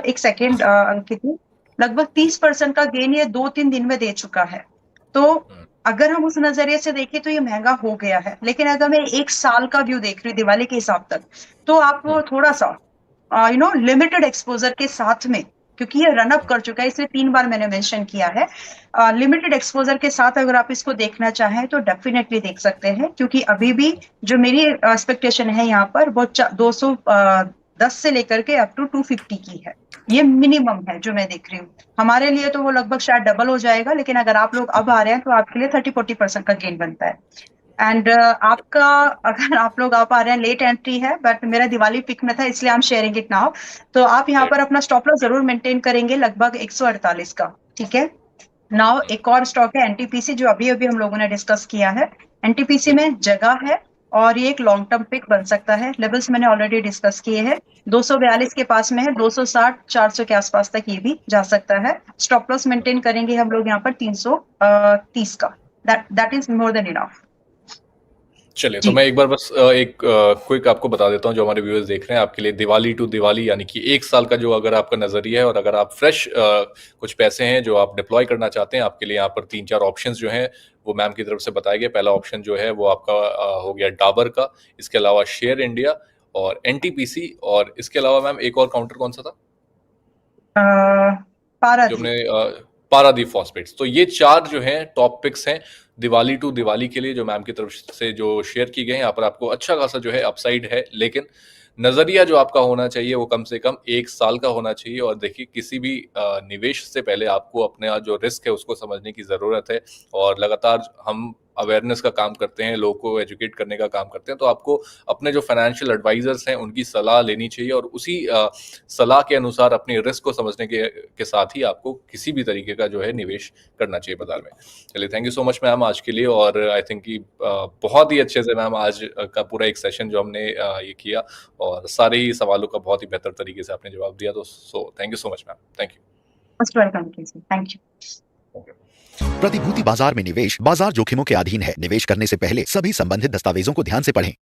एक सेकेंड अंकित, लगभग 30% का गेन ये 2-3 दिन में दे चुका है। तो अगर हम उस नजरिए से देखें तो ये महंगा हो गया है, लेकिन अगर मैं एक साल का व्यू देख रही हूँ दिवाली के हिसाब तक, तो आप वो थोड़ा सा लिमिटेड एक्सपोजर के साथ में, क्योंकि ये रन अप कर चुका है, इसलिए 3 बार मैंने मेंशन किया है, लिमिटेड एक्सपोजर के साथ अगर आप इसको देखना चाहें तो डेफिनेटली देख सकते हैं, क्योंकि अभी भी जो मेरी एक्सपेक्टेशन है यहाँ पर वो 210 से लेकर के अप टू 250 की है। ये मिनिमम है जो मैं देख रही हूँ। हमारे लिए तो वो लगभग शायद डबल हो जाएगा, लेकिन अगर आप लोग अब आ रहे हैं तो आपके लिए 30-40% का गेन बनता है। एंड आपका, अगर आप लोग आप आ रहे हैं, लेट एंट्री है बट मेरा दिवाली पिक में था इसलिए I am sharing it now, तो आप यहाँ पर अपना स्टॉप लॉस जरूर मेंटेन करेंगे लगभग 148 का, ठीक है। नाउ एक और स्टॉक है एनटीपीसी, जो अभी अभी हम लोगों ने डिस्कस किया है। एनटीपीसी में जगह है और ये एक लॉन्ग टर्म पिक बन सकता है। लेवल्स मैंने ऑलरेडी डिस्कस किए हैं, 242 के पास में है, 260-400 के आसपास तक ये भी जा सकता है। स्टॉप लॉस मेंटेन करेंगे हम लोग यहाँ पर 330 का, that is more than enough. चलिए, तो मैं एक बार बस एक क्विक आपको बता देता हूँ जो हमारे व्यूअर्स देख रहे हैं, आपके लिए दिवाली टू दिवाली यानी कि एक साल का जो अगर आपका नजरिया है और अगर आप फ्रेश कुछ पैसे हैं जो आप डिप्लॉय करना चाहते हैं, आपके लिए यहाँ पर 3-4 ऑप्शंस जो हैं वो मैम की तरफ से बताए गए। पहला ऑप्शन जो है वो आपका हो गया डाबर का, इसके अलावा शेयर इंडिया और एनटीपीसी, और इसके अलावा मैम एक और काउंटर कौन सा था जो हमने पारादीप फॉस्फेट्स। तो ये 4 जो हैं टॉप पिक्स हैं दिवाली टू दिवाली के लिए जो मैम की तरफ से जो शेयर की गए हैं। यहाँ पर आपको अच्छा खासा जो है अपसाइड है, लेकिन नजरिया जो आपका होना चाहिए वो कम से कम 1 साल का होना चाहिए। और देखिए, किसी भी निवेश से पहले आपको अपने जो रिस्क है उसको समझने की जरूरत है, और लगातार हम अवेयरनेस का काम करते हैं, लोगों को एजुकेट करने का काम करते हैं, तो आपको अपने जो फाइनेंशियल एडवाइजर्स हैं उनकी सलाह लेनी चाहिए, और उसी सलाह के अनुसार अपनी रिस्क को समझने के साथ ही आपको किसी भी तरीके का जो है निवेश करना चाहिए बाजार में। चलिए, thank you so much ma'am आज के लिए, और आई थिंक कि बहुत ही अच्छे से मैम आज का पूरा एक सेशन जो हमने ये किया, और सारे ही सवालों का बहुत ही बेहतर तरीके से आपने जवाब दिया, तो thank you so much ma'am. Thank you. Most welcome, thank you. प्रतिभूति बाजार में निवेश बाजार जोखिमों के अधीन है। निवेश करने से पहले सभी संबंधित दस्तावेजों को ध्यान से पढ़ें।